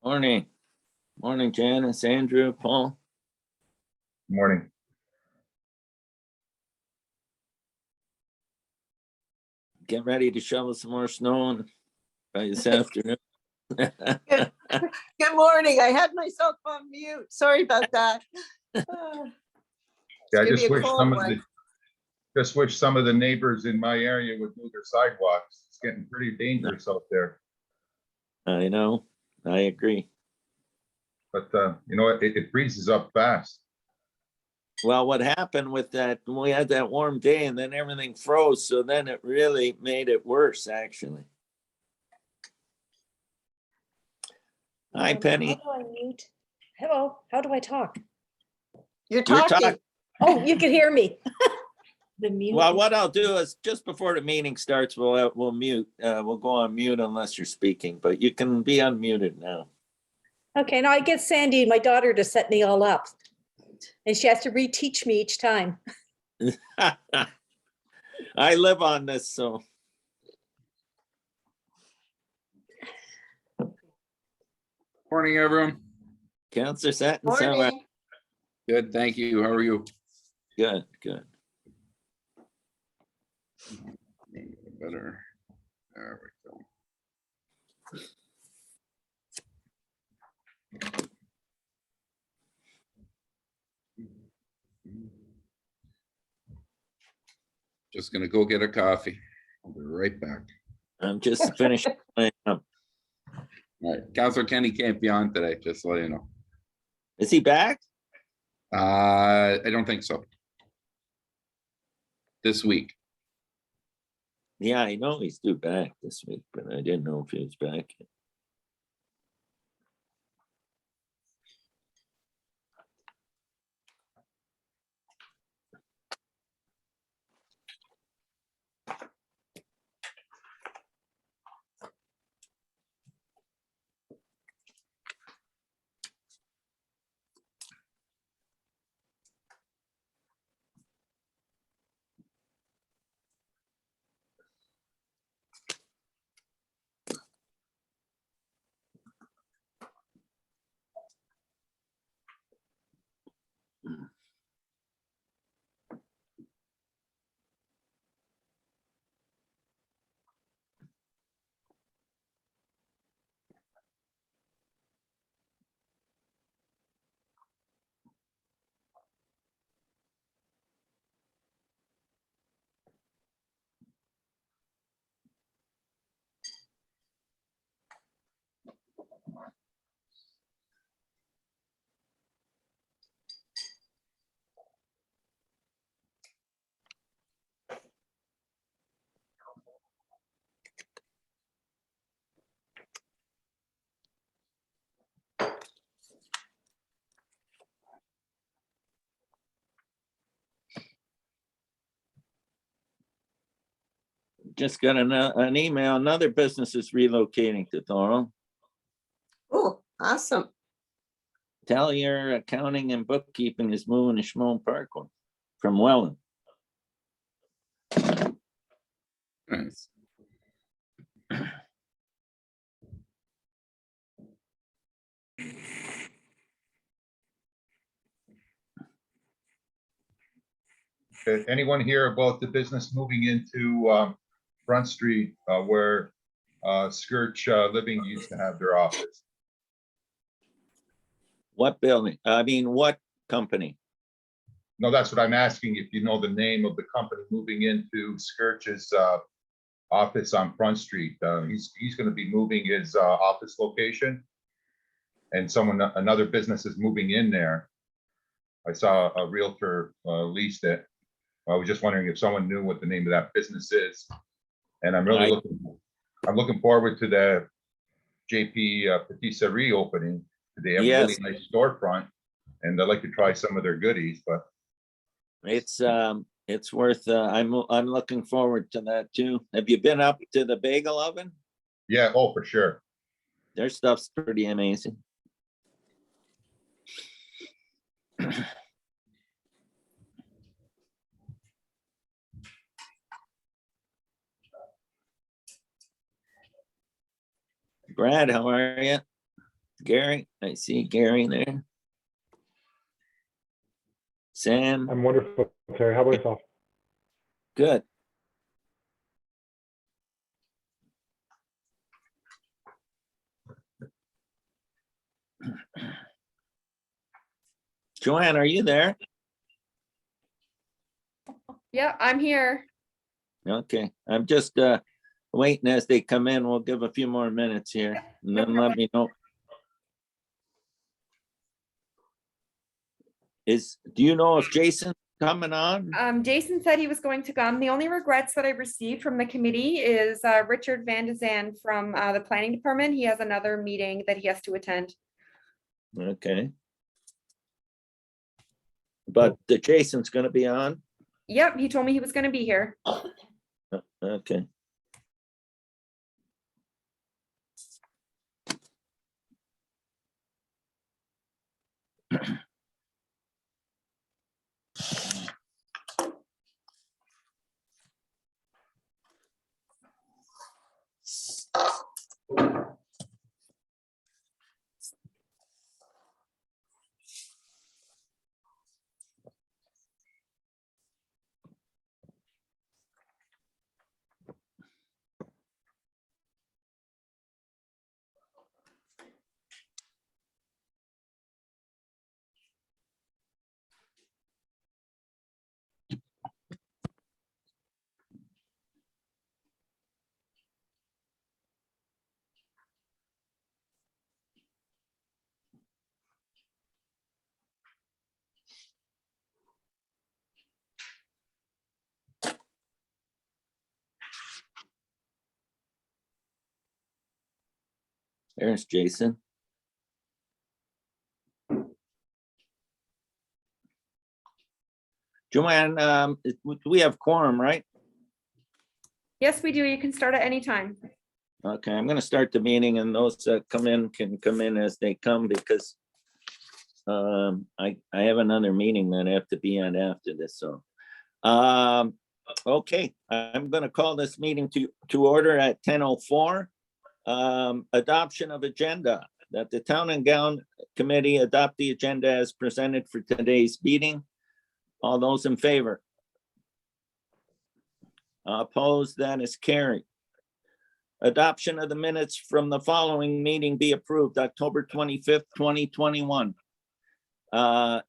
Morning. Morning, Janice, Andrew, Paul. Morning. Get ready to shovel some more snow by this afternoon. Good morning. I had myself on mute. Sorry about that. Yeah, It's gonna be a cold one. just wish some of the neighbors in my area would move their sidewalks. It's getting pretty dangerous out there. I know, I agree. But you know, it freezes up fast. Well, what happened with that, we had that warm day and then everything froze, so then it really made it worse, actually. Hi, Penny. How do I mute? Hello, how do I talk? You're You're talking. Oh, you can hear me. The mute. Well, what I'll do is just before the meeting starts, we'll mute. We'll go on mute unless you're speaking, but you can be unmuted now. Okay, now I get Sandy, my daughter, to set me all up. And she has to reteach me each time. I live on this, so. Morning, everyone. Counselor Sentence, how are Morning. Good, thank you. How are you? Good, good. Better. There we go. Just gonna go get a coffee. I'll be right back. I'm just finishing. All right, Councilor Kenny can't be on today, just to let you know. Is he back? I don't think so. This week. Yeah, I know he's due back this week, but I didn't know if he was back yet. Just got an email, another business is relocating to Thorold. Oh, awesome. Tallier Accounting and Bookkeeping is moving to Schmoen Parkway from Welland. Nice. Anyone hear about the business moving into Front Street where Skirch Living used to have their office? What building? I mean, what company? No, that's what I'm asking, if you know the name of the company moving into Skirch's office on Front Street. He's going to be moving his office location, and another business is moving in there. I saw a realtor leased it. I was just wondering if someone knew what the name of that business is. And I'm really looking forward to the JP Patisserie opening. They have a really nice storefront, and I'd like to try some of their goodies. But it's worth. I'm looking forward to that too. Have you been up to the bagel oven? yeah, oh, for sure. Their stuff's pretty amazing. Brad, how are you? Gary, I see Gary there. Sam, I'm wonderful, Terry. How about yourself? good. Joanne, are you there? Yeah, I'm here. Okay, I'm just waiting as they come in. We'll give a few more minutes here and then let me know. Do you know if Jason's coming on? Jason said he was going to come. The only regrets that I received from the committee is Richard Van de Zan from the planning department. He has another meeting that he has to attend. Okay. But the Jason's gonna be on? Yep, he told me he was going to be here. Okay. There's Jason. Joanne, we have quorum, right? Yes, we do. You can start at any time. Okay, I'm gonna start the meeting and those that come in can come in as they come because I have another meeting that I have to be on after this, so. Okay, I'm gonna call this meeting to order at 10:04. Adoption of agenda, that the Town and Gown Committee adopt the agenda as presented for today's meeting. All those in favor? Opposed, that is carried. Adoption of the minutes from the following meeting be approved, October 25th, 2021.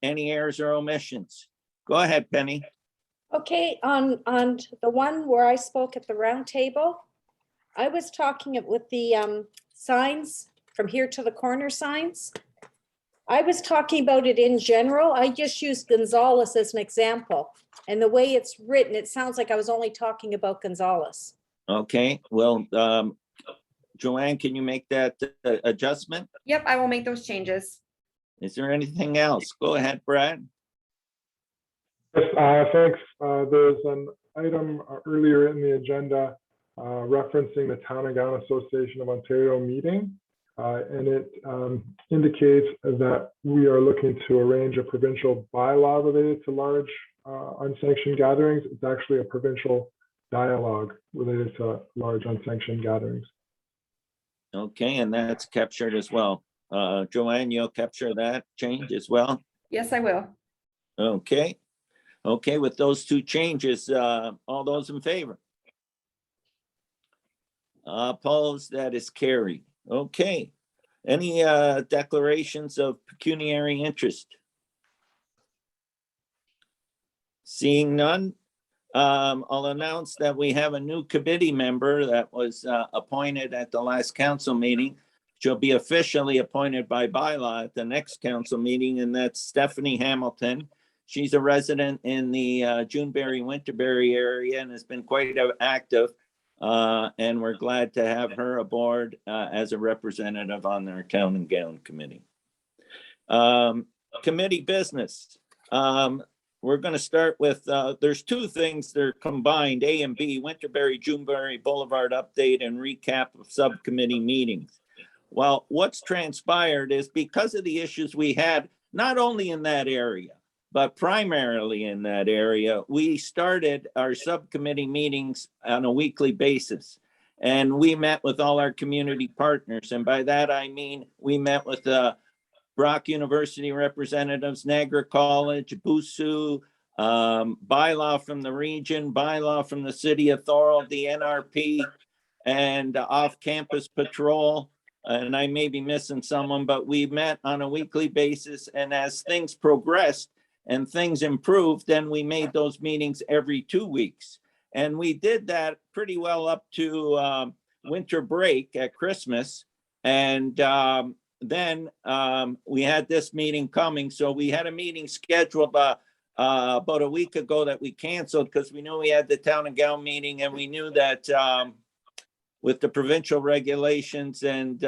Any errors or omissions? Go ahead, Penny. Okay, on the one where I spoke at the round table, I was talking with the signs from here to the corner signs. I was talking about it in general. I just used Gonzalez as an example. And the way it's written, it sounds like I was only talking about Gonzalez. Okay, well, Joanne, can you make that adjustment? Yep, I will make those changes. Is there anything else? Go ahead, Brad. Yes, thanks. There's an item earlier in the agenda referencing the Town and Gown Association of Ontario meeting. And it indicates that we are looking to arrange a provincial bylaw related to large unsanctioned gatherings. It's actually a provincial dialogue related to large unsanctioned gatherings. Okay, and that's captured as well. Joanne, you'll capture that change as well? Yes, I will. Okay. Okay, with those two changes, all those in favor? Opposed, that is carried. Okay. Any declarations of pecuniary interest? Seeing none, I'll announce that we have a new committee member that was appointed at the last council meeting. She'll be officially appointed by bylaw at the next council meeting, and that's Stephanie Hamilton. She's a resident in the Juneberry-Winterberry area and has been quite active. And we're glad to have her aboard as a representative on our Town and Gown Committee. Committee business. We're going to start with, there's two things that are combined, A and B, Winterberry, Juneberry Boulevard update and recap of subcommittee meetings. Well, what's transpired is because of the issues we had, not only in that area, but primarily in that area, we started our subcommittee meetings on a weekly basis. And we met with all our community partners. And by that, I mean, we met with the Brock University representatives, Niagara College, BUSU, bylaw from the region, bylaw from the city of Thorold, the NRP, and off-campus patrol. And I may be missing someone, but we met on a weekly basis. And as things progressed and things improved, then we made those meetings every 2 weeks. And we did that pretty well up to winter break at Christmas. And then we had this meeting coming. So we had a meeting scheduled about a week ago that we canceled because we knew we had the Town and Gown meeting, and we knew that with the provincial regulations and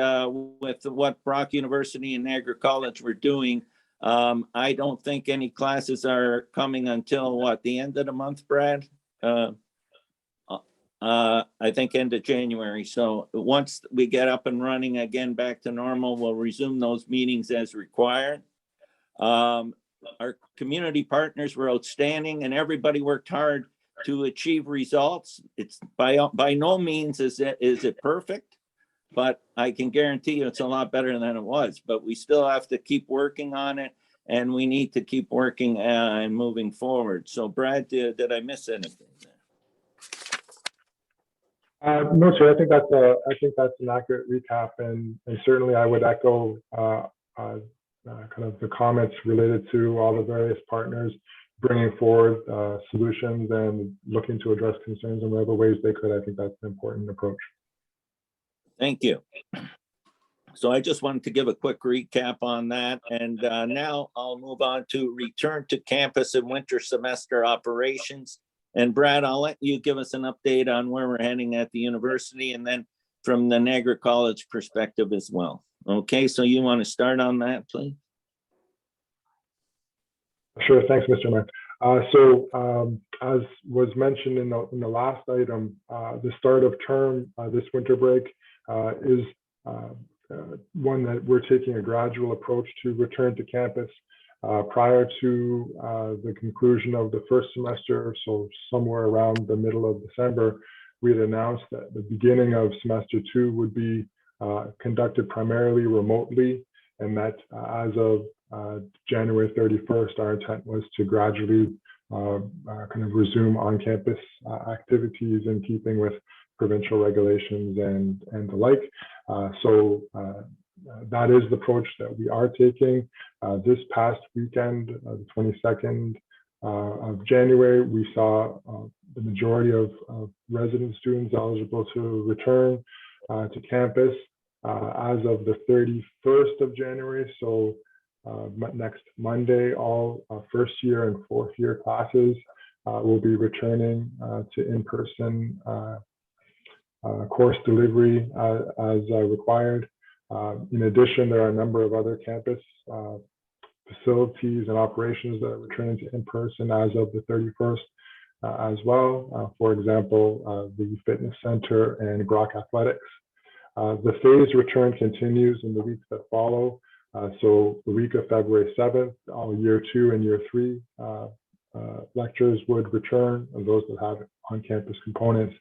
with what Brock University and Niagara College were doing, I don't think any classes are coming until what, the end of the month, Brad? I think end of January. So once we get up and running again back to normal, we'll resume those meetings as required. Our community partners were outstanding, and everybody worked hard to achieve results. It's by no means is it perfect, but I can guarantee you it's a lot better than it was. But we still have to keep working on it, and we need to keep working and moving forward. So Brad, did I miss anything there? No, sir. I think that's an accurate recap, and certainly I would echo kind of the comments related to all the various partners bringing forward solutions and looking to address concerns in whatever ways they could. I think that's an important approach. Thank you. So I just wanted to give a quick recap on that. And now I'll move on to return to campus and winter semester operations. And Brad, I'll let you give us an update on where we're heading at the university, and then from the Niagara College perspective as well. Okay, so you want to start on that, please? Sure, thanks, Mr. Mayor. As was mentioned in the last item, the start of term this winter break is one that we're taking a gradual approach to return to campus. Prior to the conclusion of the first semester, so somewhere around the middle of December, we had announced that the beginning of semester 2 would be conducted primarily remotely, and that as of January 31st, our intent was to gradually kind of resume on-campus activities in keeping with provincial regulations and the like. That is the approach that we are taking. This past weekend, the 22nd of January, we saw the majority of resident students eligible to return to campus as of the 31st of January. So next Monday, all first year and fourth year classes will be returning to in-person course delivery as required. In addition, there are a number of other campus facilities and operations that are returning to in-person as of the 31st as well. For example, the fitness center and Brock Athletics. The phased return continues in the weeks that follow. So the week of February 7th, all year 2 and year 3 lectures would return, and those that have on-campus components.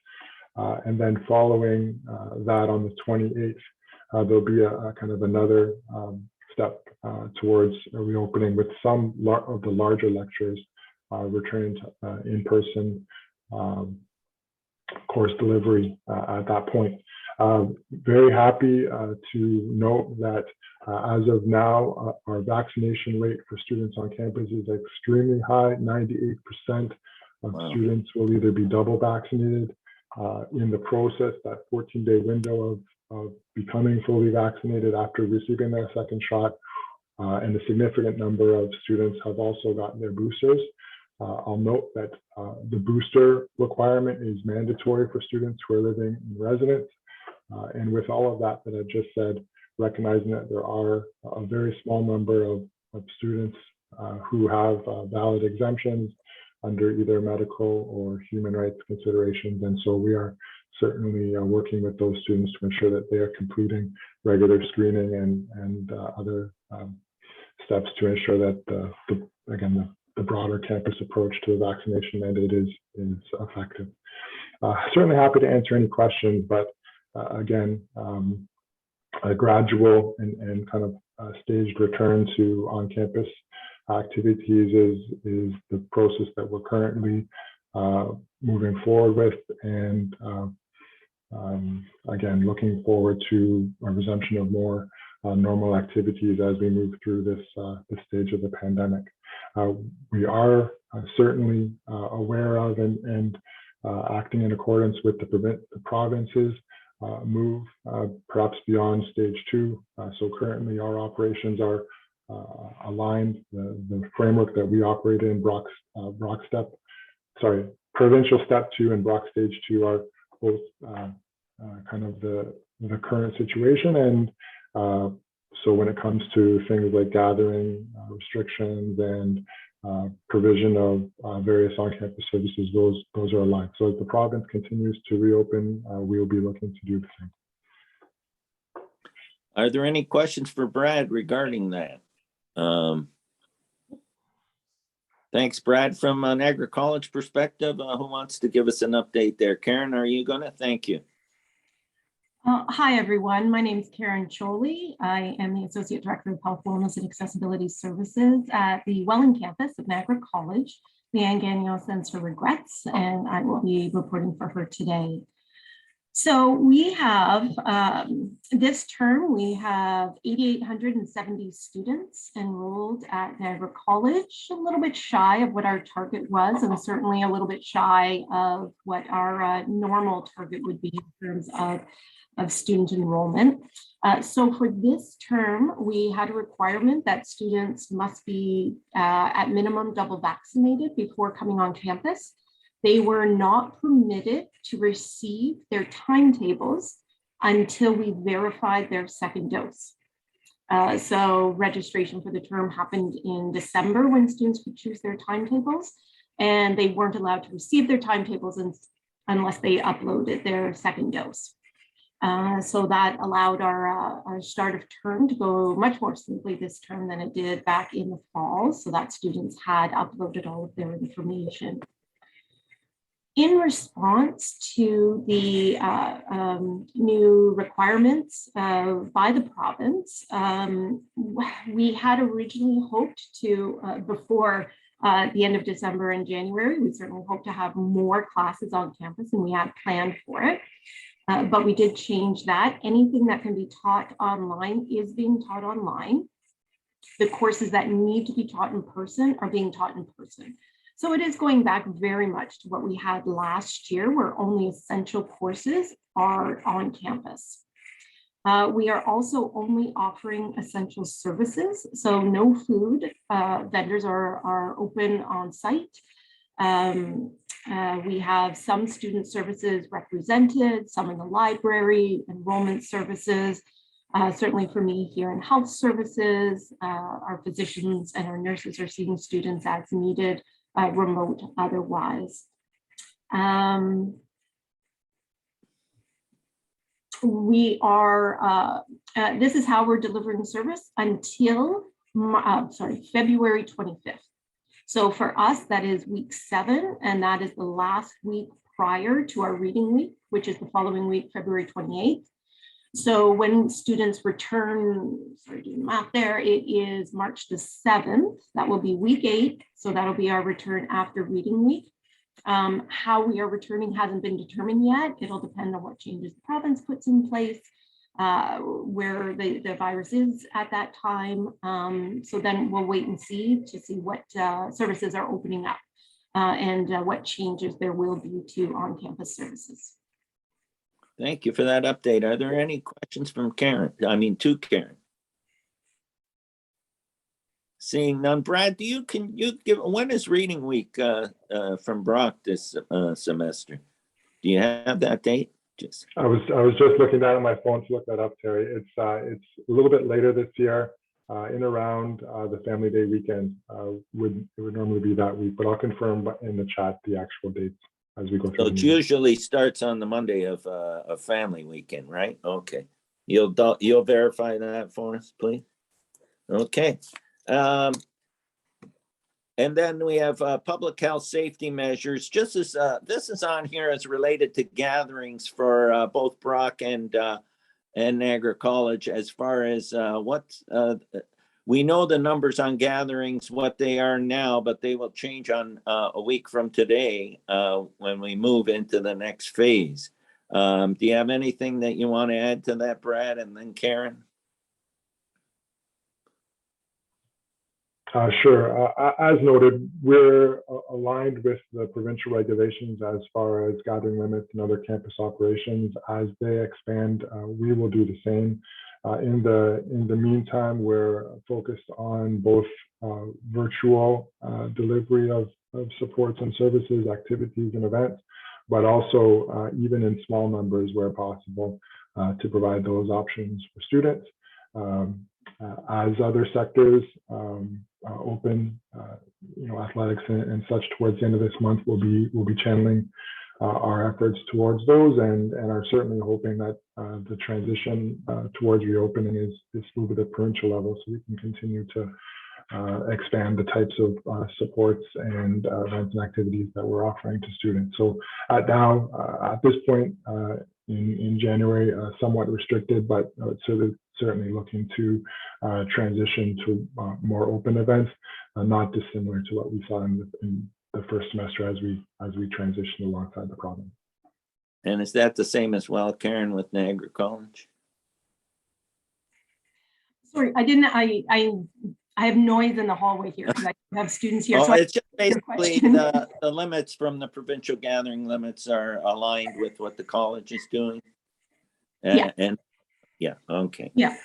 And then following that on the 28th, there'll be a kind of another step towards a reopening, with some of the larger lectures returning to in-person course delivery at that point. Very happy to note that as of now, our vaccination rate for students on campus is extremely high. 98% of students will either be double vaccinated in the process, that 14-day window of becoming fully vaccinated after receiving their second shot, and a significant number of students have also gotten their boosters. I'll note that the booster requirement is mandatory for students who are living in residence. And with all of that I've just said, recognizing that there are a very small number of students who have valid exemptions under either medical or human rights considerations. And so we are certainly working with those students to ensure that they are completing regular screening and other steps to ensure that the broader campus approach to the vaccination mandate is effective. Certainly happy to answer any questions, but again, a gradual and kind of staged return to on-campus activities is the process that we're currently moving forward with. And again, looking forward to a resumption of more normal activities as we move through this stage of the pandemic. We are certainly aware of and acting in accordance with the province's move perhaps beyond stage 2. So currently our operations are aligned. The framework that we operate in, provincial step 2 and Brock stage 2 are both kind of the current situation. And so when it comes to things like gathering restrictions and provision of various on-campus services, those are aligned. So as the province continues to reopen, we'll be looking to do the same. Are there any questions for Brad regarding that? Thanks, Brad. From an Niagara College perspective, who wants to give us an update there? Karen, are you gonna? Thank you. Hi, everyone. My name is Karen Choley. I am the Associate Director of Health, Wellness, and Accessibility Services at the Welland campus of Niagara College. Leanne Gagnon sends her regrets, and I will be reporting for her today. So we have, this term, we have 8,870 students enrolled at Niagara College, a little bit shy of what our target was, and certainly a little bit shy of what our normal target would be in terms of student enrollment. So for this term, we had a requirement that students must be at minimum double vaccinated before coming on campus. They were not permitted to receive their timetables until we verified their second dose. So registration for the term happened in December when students could choose their timetables, and they weren't allowed to receive their timetables unless they uploaded their second dose. So that allowed our start of term to go much more smoothly this term than it did back in the fall, so that students had uploaded all of their information. In response to the new requirements by the province, we had originally hoped to, before the end of December and January, we certainly hope to have more classes on campus, and we had planned for it. But we did change that. Anything that can be taught online is being taught online. The courses that need to be taught in person are being taught in person. So it is going back very much to what we had last year, where only essential courses are on campus. We are also only offering essential services. So no food, vendors are open on site. We have some student services represented, some in the library, enrollment services. Certainly for me here in health services, our physicians and our nurses are seeing students as needed, remote otherwise. We are, this is how we're delivering service until, February 25th. So for us, that is week 7, and that is the last week prior to our reading week, which is the following week, February 28th. So when students return, sorry, doing the math there, it is March the 7th. That will be week 8. So that'll be our return after reading week. How we are returning hasn't been determined yet. It'll depend on what changes the province puts in place, where the virus is at that time. So then we'll wait and see what services are opening up and what changes there will be to on-campus services. Thank you for that update. Are there any questions from Karen? To Karen? Seeing none. Brad, can you give, when is reading week from Brock this semester? Do you have that date? I was just looking down at my phone to look that up, Terry. It's a little bit later this year, in around the Family Day weekend. It would normally be that week, but I'll confirm in the chat the actual dates as we go through. So it usually starts on the Monday of a family weekend, right? Okay. You'll verify that for us, please. Okay. And then we have public health safety measures. Just as this is on here as related to gatherings for both Brock and Niagara College, as far as what we know the numbers on gatherings, what they are now, but they will change on a week from today when we move into the next phase. Do you have anything that you want to add to that, Brad, and then Karen? Sure. As noted, we're aligned with the provincial regulations as far as gathering limits and other campus operations. As they expand, we will do the same. In the meantime, we're focused on both virtual delivery of supports and services, activities and events, but also even in small numbers where possible to provide those options for students. As other sectors open, athletics and such towards the end of this month, we'll be channeling our efforts towards those, and are certainly hoping that the transition towards reopening is smooth at the provincial level, so we can continue to expand the types of supports and events and activities that we're offering to students. So at this point in January, somewhat restricted, but certainly looking to transition to more open events, not dissimilar to what we saw in the first semester as we transition alongside the province. And is that the same as well, Karen, with Niagara College? Sorry, I have noise in the hallway here because I have students here. Oh, So it's just basically the limits from the provincial gathering limits are aligned with what the college is doing. Yeah. And yeah, okay. Yeah.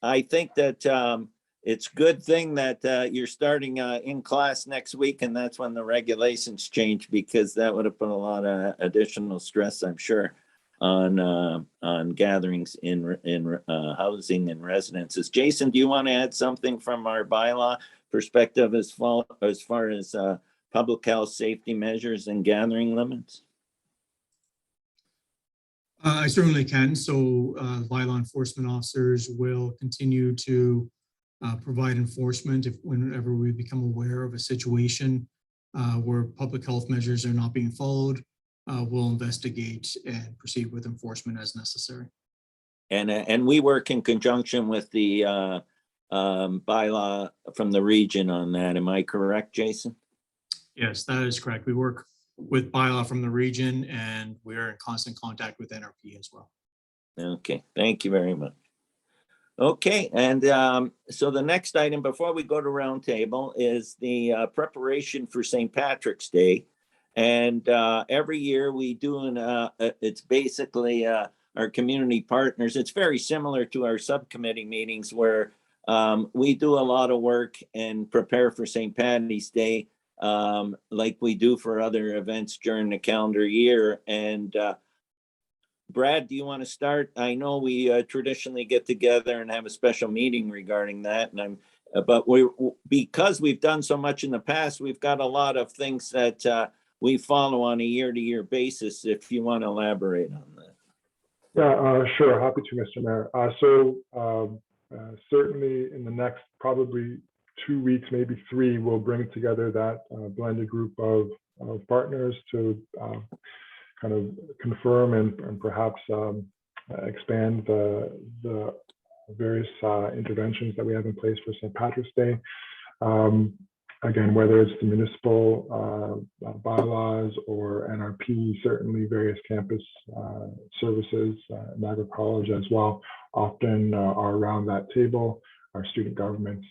I think that it's good thing that you're starting in class next week, and that's when the regulations change, because that would have put a lot of additional stress, I'm sure, on gatherings in housing and residences. Jason, do you want to add something from our bylaw perspective as far as public health safety measures and gathering limits? I certainly can. So bylaw enforcement officers will continue to provide enforcement whenever we become aware of a situation where public health measures are not being followed. We'll investigate and proceed with enforcement as necessary. And we work in conjunction with the bylaw from the region on that. Am I correct, Jason? Yes, that is correct. We work with bylaw from the region, and we're in constant contact with NRP as well. Okay, thank you very much. Okay, and so the next item before we go to roundtable is the preparation for St. Patrick's Day. And every year we do it's basically our community partners. It's very similar to our subcommittee meetings where we do a lot of work and prepare for St. Patty's Day like we do for other events during the calendar year. And Brad, do you want to start? I know we traditionally get together and have a special meeting regarding that, and but because we've done so much in the past, we've got a lot of things that we follow on a year-to-year basis. If you want to elaborate on that. Yeah, sure. Happy to, Mr. Mayor. Certainly in the next probably 2 weeks, maybe 3, we'll bring together that blended group of partners to kind of confirm and perhaps expand the various interventions that we have in place for St. Patrick's Day. Again, whether it's the municipal bylaws or NRP, certainly various campus services, Niagara College as well, often are around that table, our student governments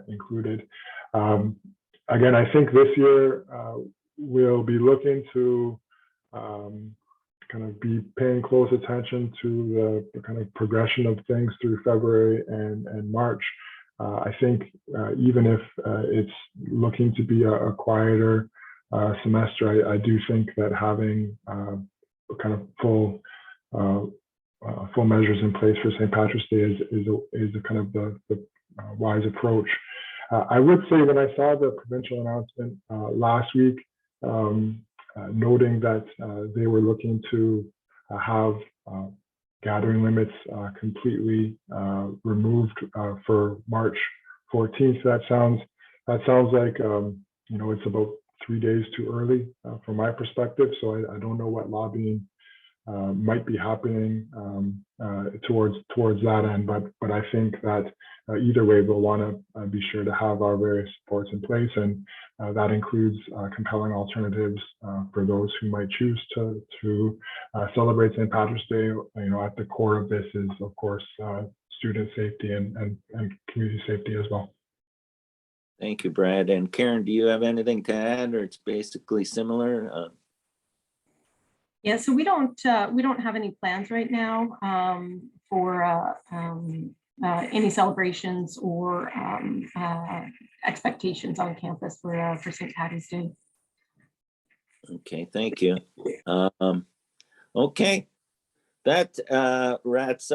included. Again, I think this year we'll be looking to kind of be paying close attention to the kind of progression of things through February and March. I think even if it's looking to be a quieter semester, I do think that having kind of full measures in place for St. Patrick's Day is a kind of the wise approach. I would say when I saw the provincial announcement last week, noting that they were looking to have gathering limits completely removed for March 14th. That sounds that sounds like, it's about 3 days too early from my perspective. So I don't know what lobbying might be happening towards that end, but I think that either way, we'll want to be sure to have our various supports in place, and that includes compelling alternatives for those who might choose to celebrate St. Patrick's Day. At the core of this is, of course, student safety and community safety as well. Thank you, Brad. And Karen, do you have anything to add, or it's basically similar? Yeah, so we don't have any plans right now for any celebrations or expectations on campus for St. Patty's Day. Okay, thank you. Okay, that wraps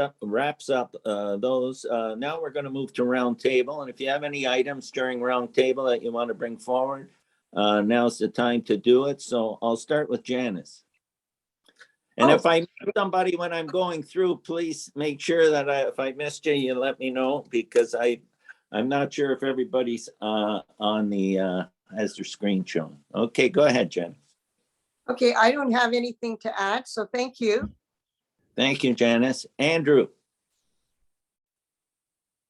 up those. Now we're going to move to roundtable, and if you have any items during roundtable that you want to bring forward, now's the time to do it. So I'll start with Janice. And if I miss somebody when I'm going through, please make sure that if I missed you, you let me know, because I'm not sure if everybody's on the has their screen shown. Okay, go ahead, Jen. Okay, I don't have anything to add, so thank you. Thank you, Janice. Andrew.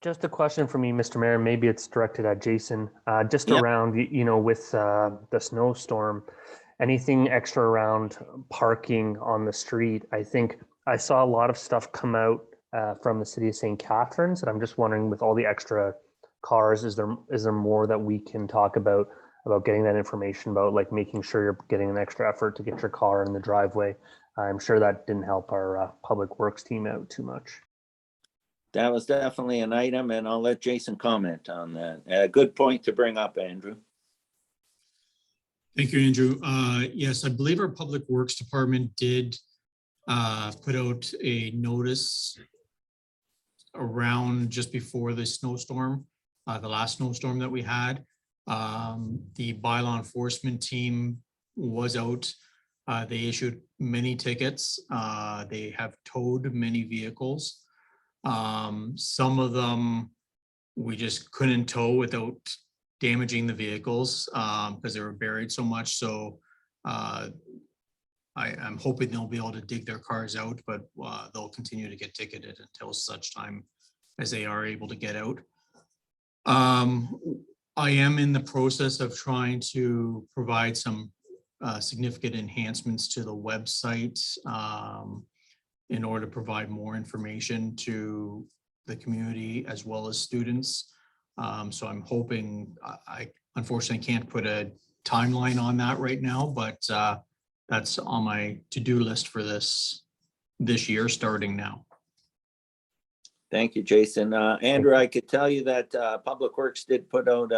Just a question for me, Mr. Mayor. Maybe it's directed at Jason. Just Yep. around, with the snowstorm, anything extra around parking on the street? I think I saw a lot of stuff come out from the city of St. Catharines, and I'm just wondering, with all the extra cars, is there more that we can talk about getting that information about, like making sure you're getting an extra effort to get your car in the driveway? I'm sure that didn't help our public works team out too much. That was definitely an item, and I'll let Jason comment on that. A good point to bring up, Andrew. Thank you, Andrew. Yes, I believe our Public Works Department did put out a notice around just before the snowstorm, the last snowstorm that we had. The bylaw enforcement team was out. They issued many tickets. They have towed many vehicles. Some of them we just couldn't tow without damaging the vehicles because they were buried so much. So I'm hoping they'll be able to dig their cars out, but they'll continue to get ticketed until such time as they are able to get out. I am in the process of trying to provide some significant enhancements to the website in order to provide more information to the community as well as students. So I'm hoping, I unfortunately can't put a timeline on that right now, but that's on my to-do list for this year starting now. Thank you, Jason. Andrew, I could tell you that Public Works did put out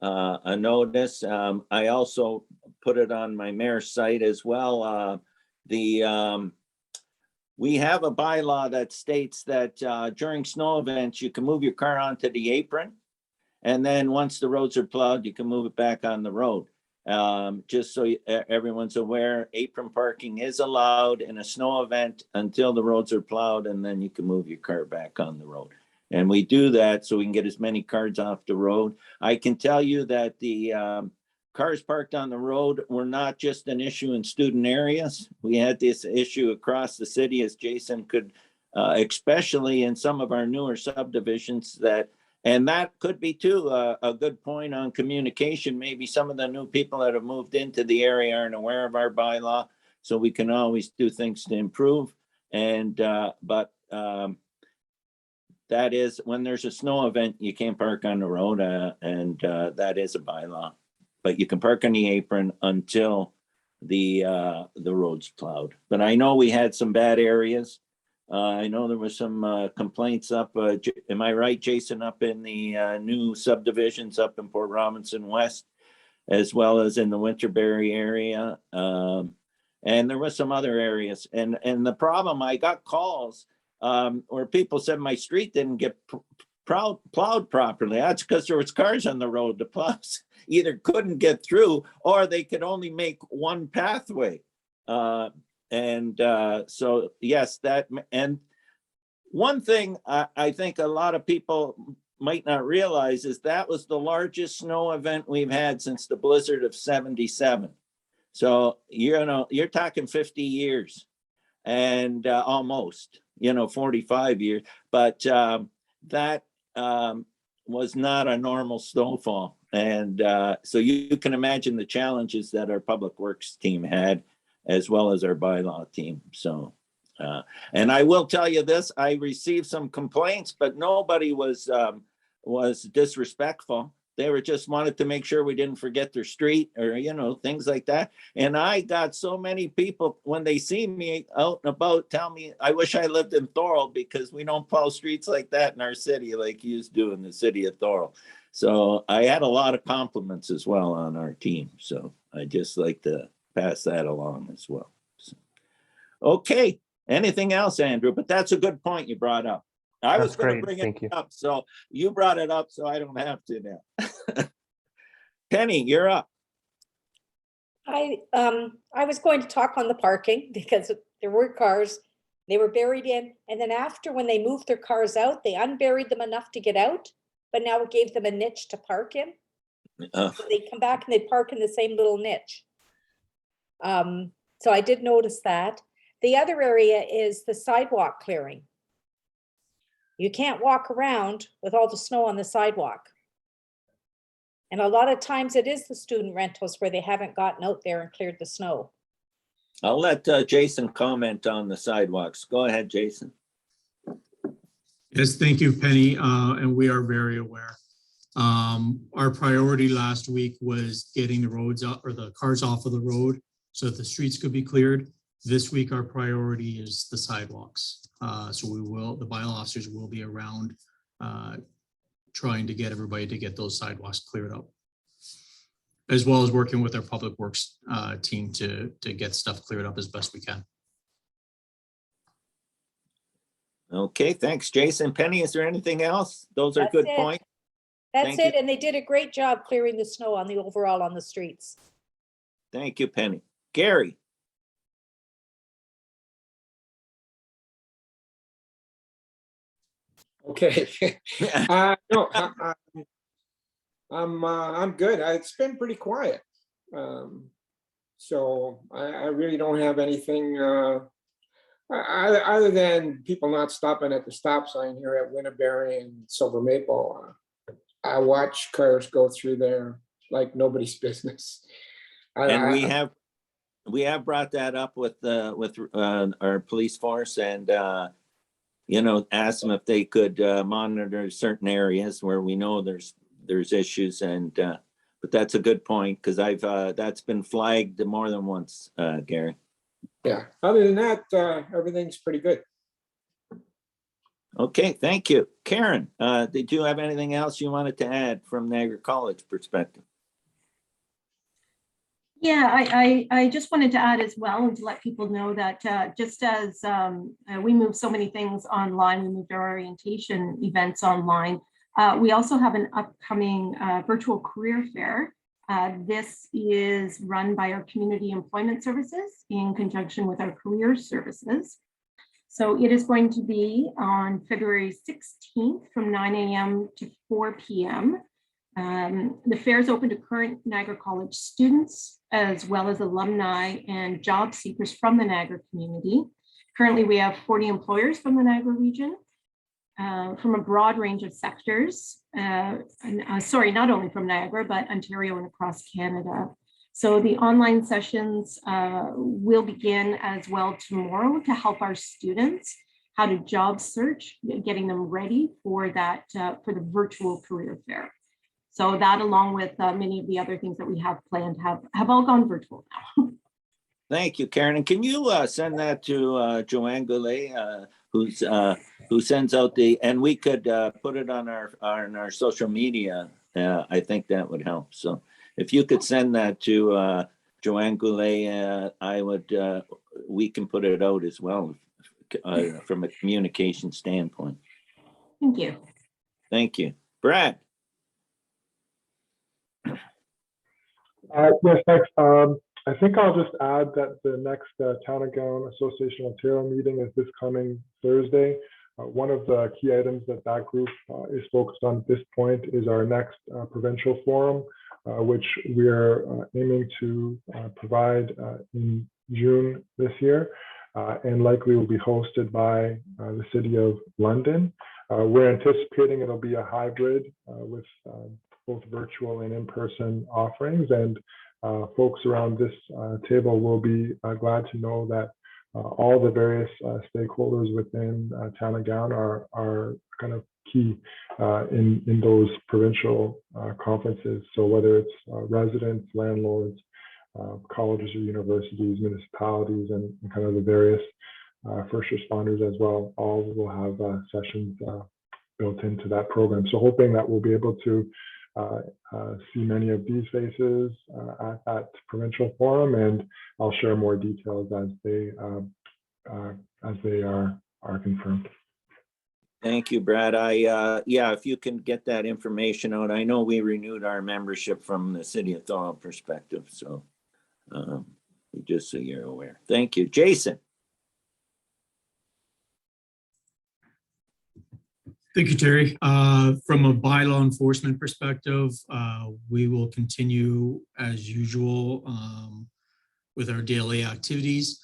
a notice. I also put it on my mayor's site as well. We have a bylaw that states that during snow events, you can move your car onto the apron. And then once the roads are plowed, you can move it back on the road. Just so everyone's aware, apron parking is allowed in a snow event until the roads are plowed, and then you can move your car back on the road. And we do that so we can get as many cars off the road. I can tell you that the cars parked on the road were not just an issue in student areas. We had this issue across the city, as Jason could, especially in some of our newer subdivisions and that could be too a good point on communication. Maybe some of the new people that have moved into the area aren't aware of our bylaw, so we can always do things to improve. And that is, when there's a snow event, you can't park on the road, and that is a bylaw. But you can park on the apron until the road's plowed. But I know we had some bad areas. I know there was some complaints up, am I right, Jason, up in the new subdivisions up in Port Robinson West, as well as in the Winterberry area. And there was some other areas. And the problem, I got calls where people said my street didn't get plowed properly. That's because there was cars on the road. The plows either couldn't get through or they could only make one pathway. So yes, and one thing I think a lot of people might not realize is that was the largest snow event we've had since the blizzard of 77. So, you're talking 50 years and almost, 45 years. But that was not a normal snowfall. And so you can imagine the challenges that our public works team had, as well as our bylaw team. So, and I will tell you this, I received some complaints, but nobody was disrespectful. They were just wanted to make sure we didn't forget their street or, things like that. And I got so many people when they see me out and about, tell me, I wish I lived in Thorold because we don't plow streets like that in our city like you do in the city of Thorold. So I had a lot of compliments as well on our team. So I just like to pass that along as well. So, okay. Anything else, Andrew? But that's a good point you brought up. I was That's going to great. bring Thank it you. up, so you brought it up, so I don't have to now. Penny, you're up. I was going to talk on the parking because there were cars, they were buried in, and then after, when they moved their cars out, they unburied them enough to get out, but now it gave them a niche to park in. So they come back and they park in the same little niche. So I did notice that. The other area is the sidewalk clearing. You can't walk around with all the snow on the sidewalk. And a lot of times it is the student rentals where they haven't gotten out there and cleared the snow. I'll let Jason comment on the sidewalks. Go ahead, Jason. Yes, thank you, Penny, and we are very aware. Our priority last week was getting the roads up or the cars off of the road so that the streets could be cleared. This week, our priority is the sidewalks. So the bylaw officers will be around trying to get everybody to get those sidewalks cleared up, as well as working with our public works team to get stuff cleared up as best we can. Okay, thanks, Jason. Penny, is there anything else? Those are That's good it. points. That's Thank it, and they did a great job clearing the snow on the overall on the streets. Thank you, Penny. Gary. Okay. No, I'm good. It's been pretty quiet. So I really don't have anything other than people not stopping at the stop sign here at Winterberry and Silver Maple. I watch cars go through there like nobody's business. And we have brought that up with our police force and asked them if they could monitor certain areas where we know there's issues and but that's a good point because that's been flagged more than once, Gary. Yeah, other than that, everything's pretty good. Okay, thank you. Karen, did you have anything else you wanted to add from Niagara College perspective? Yeah, I just wanted to add as well and to let people know that just as we move so many things online, we moved our orientation events online. We also have an upcoming virtual career fair. This is run by our community employment services in conjunction with our career services. So it is going to be on February 16th from 9 a.m. to 4 p.m. The fair is open to current Niagara College students, as well as alumni and job seekers from the Niagara community. Currently, we have 40 employers from the Niagara region, from a broad range of sectors. Sorry, not only from Niagara, but Ontario and across Canada. So the online sessions will begin as well tomorrow to help our students how to job search, getting them ready for that, for the virtual career fair. So that, along with many of the other things that we have planned, have all gone virtual now. Thank you, Karen. And can you send that to Joanne Goulet, who sends out and we could put it on our social media. I think that would help. So if you could send that to Joanne Goulet, we can put it out as well from a communication standpoint. Thank you. Thank you. Brad. Yes, thanks. I think I'll just add that the next Town of Gown Association Ontario meeting is this coming Thursday. One of the key items that group is focused on at this point is our next provincial forum, which we are aiming to provide in June this year, and likely will be hosted by the City of London. We're anticipating it'll be a hybrid with both virtual and in-person offerings, and folks around this table will be glad to know that all the various stakeholders within Town of Gown are kind of key in those provincial conferences. So whether it's residents, landlords, colleges or universities, municipalities, and kind of the various first responders as well, all will have sessions built into that program. So hoping that we'll be able to see many of these faces at that provincial forum, and I'll share more details as they are confirmed. Thank you, Brad. Yeah, if you can get that information out. I know we renewed our membership from the City of Thorold perspective, so just so you're aware. Thank you. Jason. Thank you, Terry. From a bylaw enforcement perspective, we will continue as usual with our daily activities.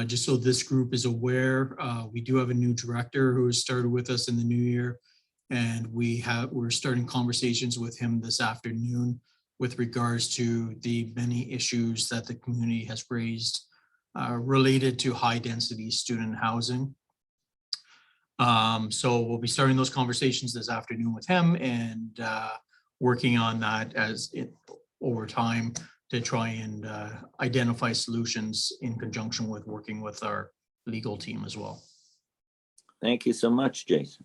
Just so this group is aware, we do have a new director who has started with us in the new year, and we're starting conversations with him this afternoon with regards to the many issues that the community has raised related to high density student housing. So we'll be starting those conversations this afternoon with him, and working on that over time to try and identify solutions in conjunction with working with our legal team as well. Thank you so much, Jason.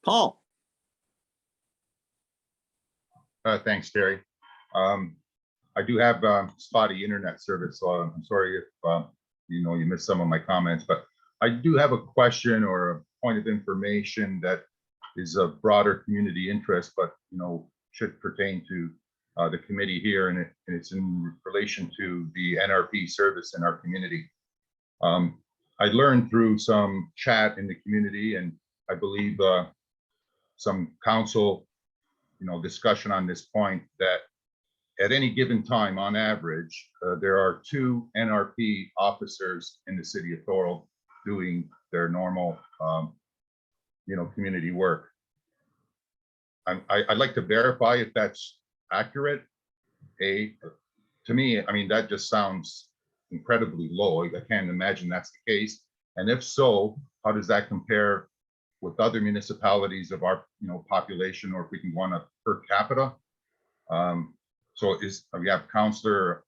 Paul. Thanks, Terry. I do have spotty internet service, so I'm sorry if you missed some of my comments, but I do have a question or a point of information that is of broader community interest, but should pertain to the committee here, and it's in relation to the NRP service in our community. I learned through some chat in the community, and I believe some council discussion on this point, that at any given time, on average, there are 2 NRP officers in the City of Thorold doing their normal community work. I'd like to verify if that's accurate. To me, I mean, that just sounds incredibly low. I can't imagine that's the case. And if so, how does that compare with other municipalities of our population, or if we can go on a per capita? So we have Councillor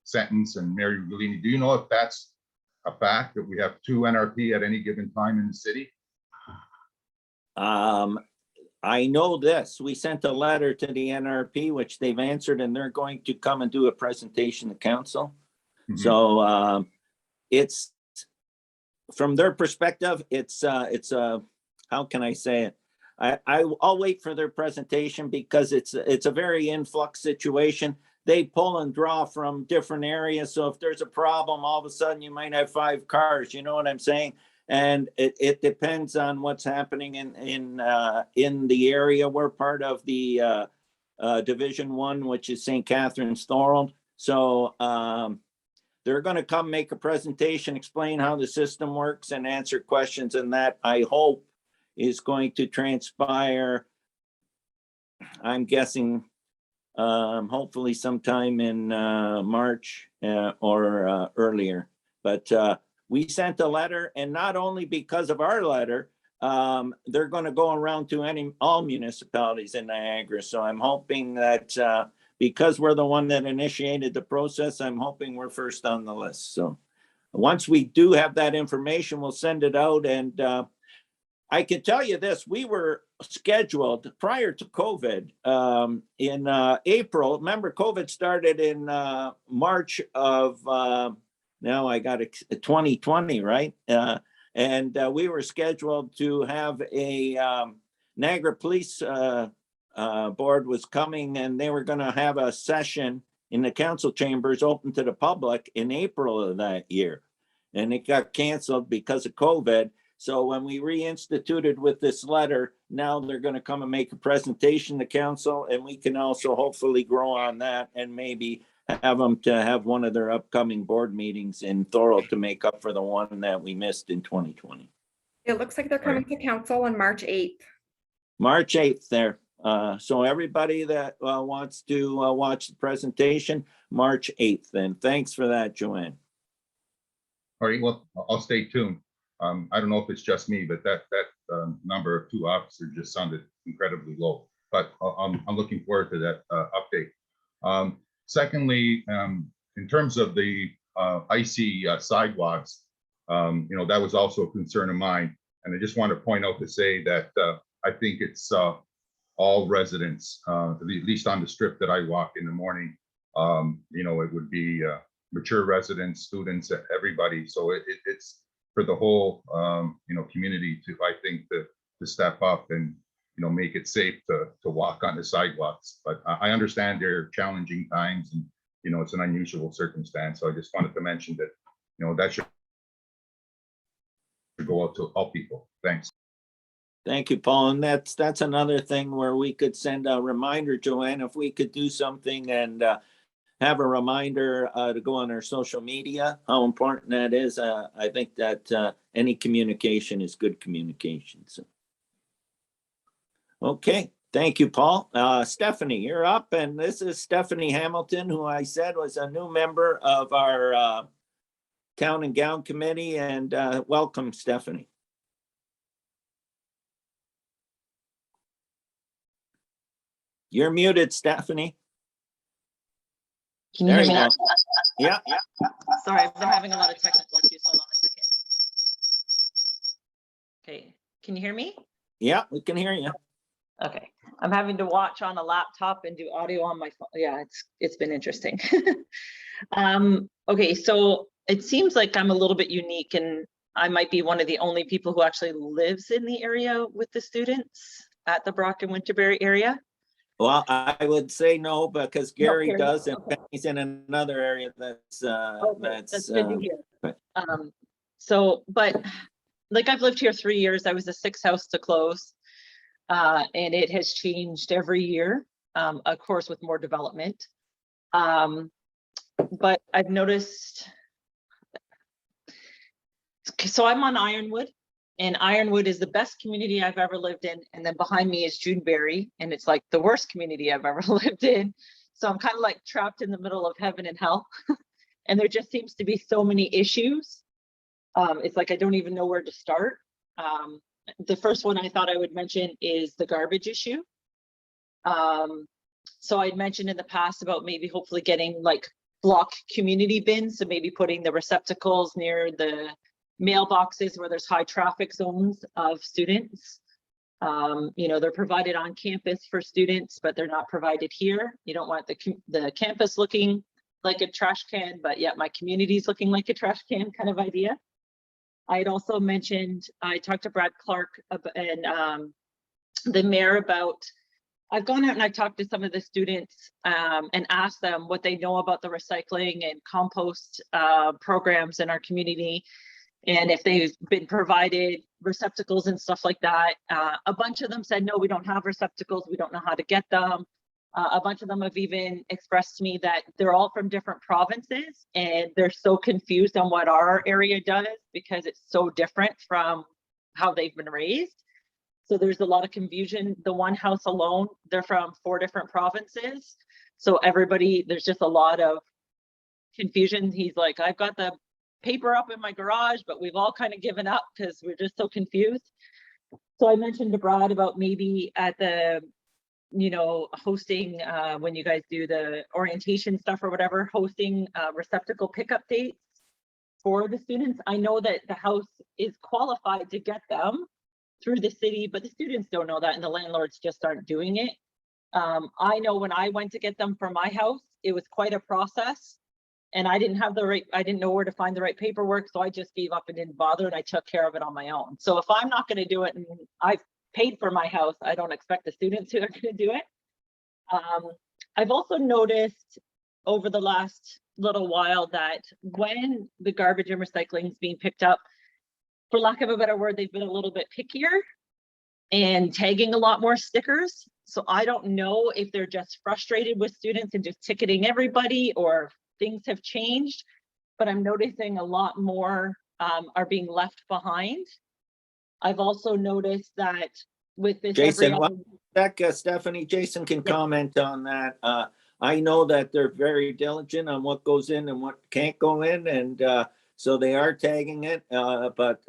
Sentence and Mary Rugolini. Do you know if that's a fact, that we have 2 NRP at any given time in the city? I know this. We sent a letter to the NRP, which they've answered, and they're going to come and do a presentation to council. Mm-hmm. So it's, from their perspective, it's how can I say it? I'll wait for their presentation, because it's a very influx situation. They pull and draw from different areas. So if there's a problem, all of a sudden you might have 5 cars, you know what I'm saying? And it depends on what's happening in the area. We're part of the Division 1, which is St. Catharines Thorold. So they're going to come make a presentation, explain how the system works, and answer questions. And that, I hope, is going to transpire, I'm guessing, hopefully sometime in March or earlier. But we sent a letter, and not only because of our letter, they're going to go around to all municipalities in Niagara. So I'm hoping that because we're the one that initiated the process, I'm hoping we're first on the list. So once we do have that information, we'll send it out. And I can tell you this, we were scheduled prior to COVID in April. Remember, COVID started in March of, now I got 2020, right? And we were scheduled to have a Niagara Police Board was coming, and they were going to have a session in the council chambers open to the public in April of that year. And it got canceled because of COVID. So when we reinstituted with this letter, now they're going to come and make a presentation to council, and we can also hopefully grow on that and maybe have them to have one of their upcoming board meetings in Thorold to make up for the one that we missed in 2020. It looks like they're coming to council on March 8th. March 8th there. So everybody that wants to watch the presentation, March 8th then. Thanks for that, Joanne. All right, well, I'll stay tuned. I don't know if it's just me, but that number of 2 officers just sounded incredibly low. But I'm looking forward to that update. Secondly, in terms of the icy sidewalks, that was also a concern of mine. And I just want to point out to say that I think it's all residents, at least on the strip that I walk in the morning. It would be mature residents, students, everybody. So it's for the whole, community to, I think, to step up and, make it safe to walk on the sidewalks. But I understand they're challenging times and, it's an unusual circumstance. So I just wanted to mention that, that should go out to all people. Thanks. Thank you, Paul. And that's another thing where we could send a reminder, Joanne, if we could do something and have a reminder to go on our social media, how important that is. I think that any communication is good communication. So. Okay, thank you, Paul. Stephanie, you're up. And this is Stephanie Hamilton, who I said was a new member of our Town and Gown Committee. And welcome, Stephanie. You're muted, Stephanie. Can you hear me now? Yeah. Sorry, I've been having a lot of technical issues. Hold on a second. Okay, can you hear me? Yeah, we can hear you. Okay, I'm having to watch on a laptop and do audio on my phone. Yeah, it's been interesting. Okay, so it seems like I'm a little bit unique, and I might be one of the only people who actually lives in the area with the students at the Brock and Winterberry area. Well, I would say no, because Gary Gary, does, and okay. he's in another area that's That's good to hear. right. But like I've lived here 3 years. I was the 6th house to close, and it has changed every year, of course, with more development. But I've noticed. So I'm on Ironwood. And Ironwood is the best community I've ever lived in. And then behind me is Juneberry. And it's like the worst community I've ever lived in. So I'm kind of like trapped in the middle of heaven and hell. And there just seems to be so many issues. It's like I don't even know where to start. The first one I thought I would mention is the garbage issue. So I'd mentioned in the past about maybe hopefully getting like block community bins. So maybe putting the receptacles near the mailboxes where there's high traffic zones of students. They're provided on campus for students, but they're not provided here. You don't want the campus looking like a trash can, but yet my community's looking like a trash can kind of idea. I'd also mentioned, I talked to Brad Clark and the mayor about, I've gone out and I've talked to some of the students and asked them what they know about the recycling and compost programs in our community. And if they've been provided receptacles and stuff like that. A bunch of them said, no, we don't have receptacles. We don't know how to get them. A bunch of them have even expressed to me that they're all from different provinces and they're so confused on what our area does because it's so different from how they've been raised. So there's a lot of confusion. The one house alone, they're from 4 different provinces. So everybody, there's just a lot of confusion. He's like, I've got the paper up in my garage, but we've all kind of given up because we're just so confused. So I mentioned to Brad about maybe at the, hosting when you guys do the orientation stuff or whatever, hosting receptacle pickup dates for the students. I know that the house is qualified to get them through the city, but the students don't know that and the landlords just aren't doing it. I know when I went to get them for my house, it was quite a process. And I didn't know where to find the right paperwork. So I just gave up and didn't bother and I took care of it on my own. So if I'm not going to do it and I've paid for my house, I don't expect the students who are going to do it. I've also noticed over the last little while that when the garbage and recycling is being picked up, for lack of a better word, they've been a little bit pickier and tagging a lot more stickers. So I don't know if they're just frustrated with students and just ticketing everybody, or things have changed, but I'm noticing a lot more are being left behind. I've also noticed that with this Jason, Stephanie, Jason can comment on that. I know that they're very diligent on what goes in and what can't go in, and so they are tagging it. But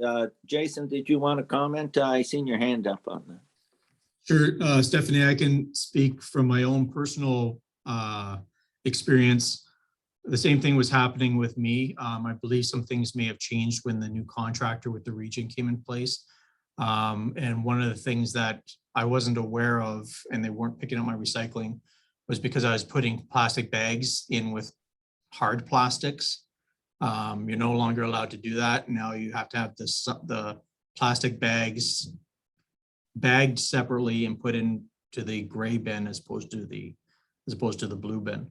Jason, did you want to comment? I seen your hand up on that. Sure, Stephanie, I can speak from my own personal experience. The same thing was happening with me. I believe some things may have changed when the new contractor with the region came in place. And one of the things that I wasn't aware of, and they weren't picking up my recycling, was because I was putting plastic bags in with hard plastics. You're no longer allowed to do that. Now you have to have the plastic bags bagged separately and put into the gray bin as opposed to the blue bin.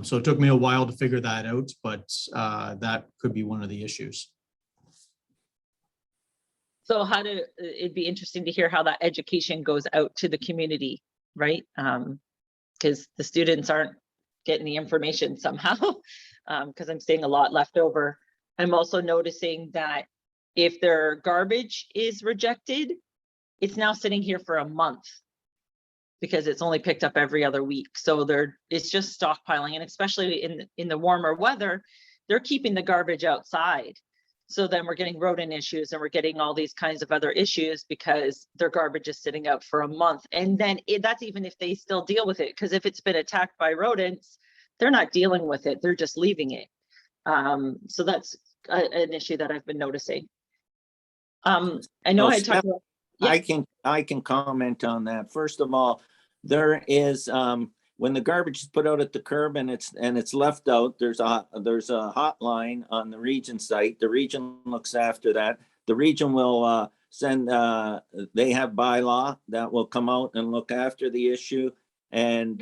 So it took me a while to figure that out, but that could be one of the issues. So it'd be interesting to hear how that education goes out to the community, right? Because the students aren't getting the information somehow, because I'm seeing a lot left over. I'm also noticing that if their garbage is rejected, it's now sitting here for a month because it's only picked up every other week. So it's just stockpiling, and especially in the warmer weather, they're keeping the garbage outside. So then we're getting rodent issues, and we're getting all these kinds of other issues because their garbage is sitting out for a month. And then that's even if they still deal with it, because if it's been attacked by rodents, they're not dealing with it, they're just leaving it. So that's an issue that I've been noticing. I know I talked about. Yeah. I can comment on that. First of all, there is when the garbage is put out at the curb and it's left out, there's a hotline on the region site. The region looks after that. The region will send. They have bylaw that will come out and look after the issue, and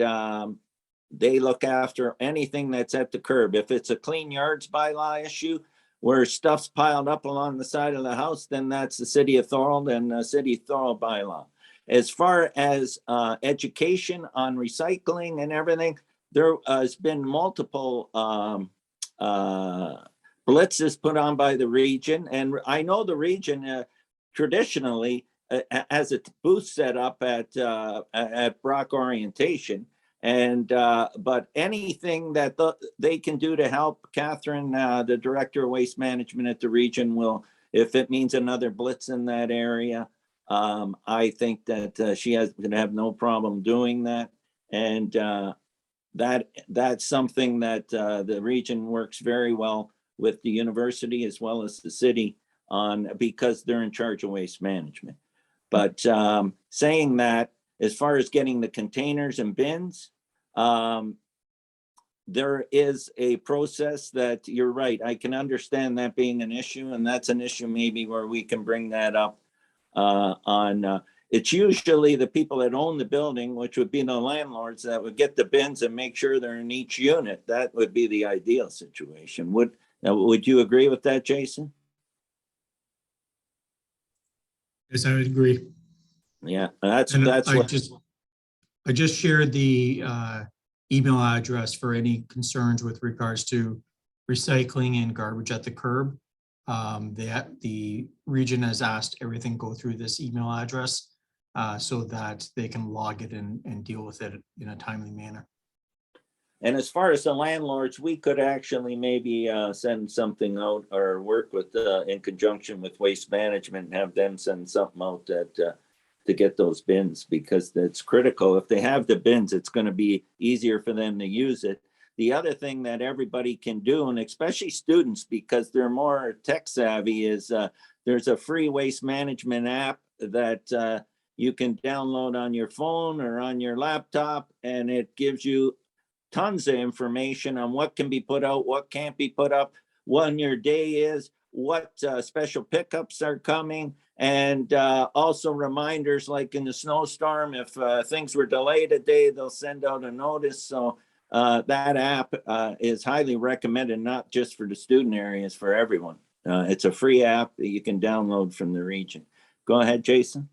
they look after anything that's at the curb. If it's a clean yards bylaw issue, where stuff's piled up along the side of the house, then that's the city of Thorold and the city of Thorold bylaw. As far as education on recycling and everything, there has been multiple blitzes put on by the region. And I know the region traditionally has a booth set up at Brock Orientation. And but anything that they can do to help, Catherine, the director of waste management at the region, will, if it means another blitz in that area, I think that she has going to have no problem doing that. And that's something that the region works very well with the university as well as the city on, because they're in charge of waste management. But saying that, as far as getting the containers and bins, there is a process that, you're right, I can understand that being an issue, and that's an issue maybe where we can bring that up it's usually the people that own the building, which would be the landlords, that would get the bins and make sure they're in each unit. That would be the ideal situation. Would you agree with that, Jason? Yes, I would agree. Yeah, that's I just shared the email address for any concerns with regards to recycling and garbage at the curb. The region has asked everything go through this email address so that they can log it and deal with it in a timely manner. And as far as the landlords, we could actually maybe send something out, or work with in conjunction with waste management and have them send something out that to get those bins, because that's critical. If they have the bins, it's going to be easier for them to use it. The other thing that everybody can do, and especially students, because they're more tech savvy, is there's a free waste management app that you can download on your phone or on your laptop, and it gives you tons of information on what can be put out, what can't be put up, when your day is, what special pickups are coming, and also reminders, like in the snowstorm, if things were delayed a day, they'll send out a notice. So that app is highly recommended, not just for the student areas, for everyone. It's a free app that you can download from the region. Go ahead, Jason.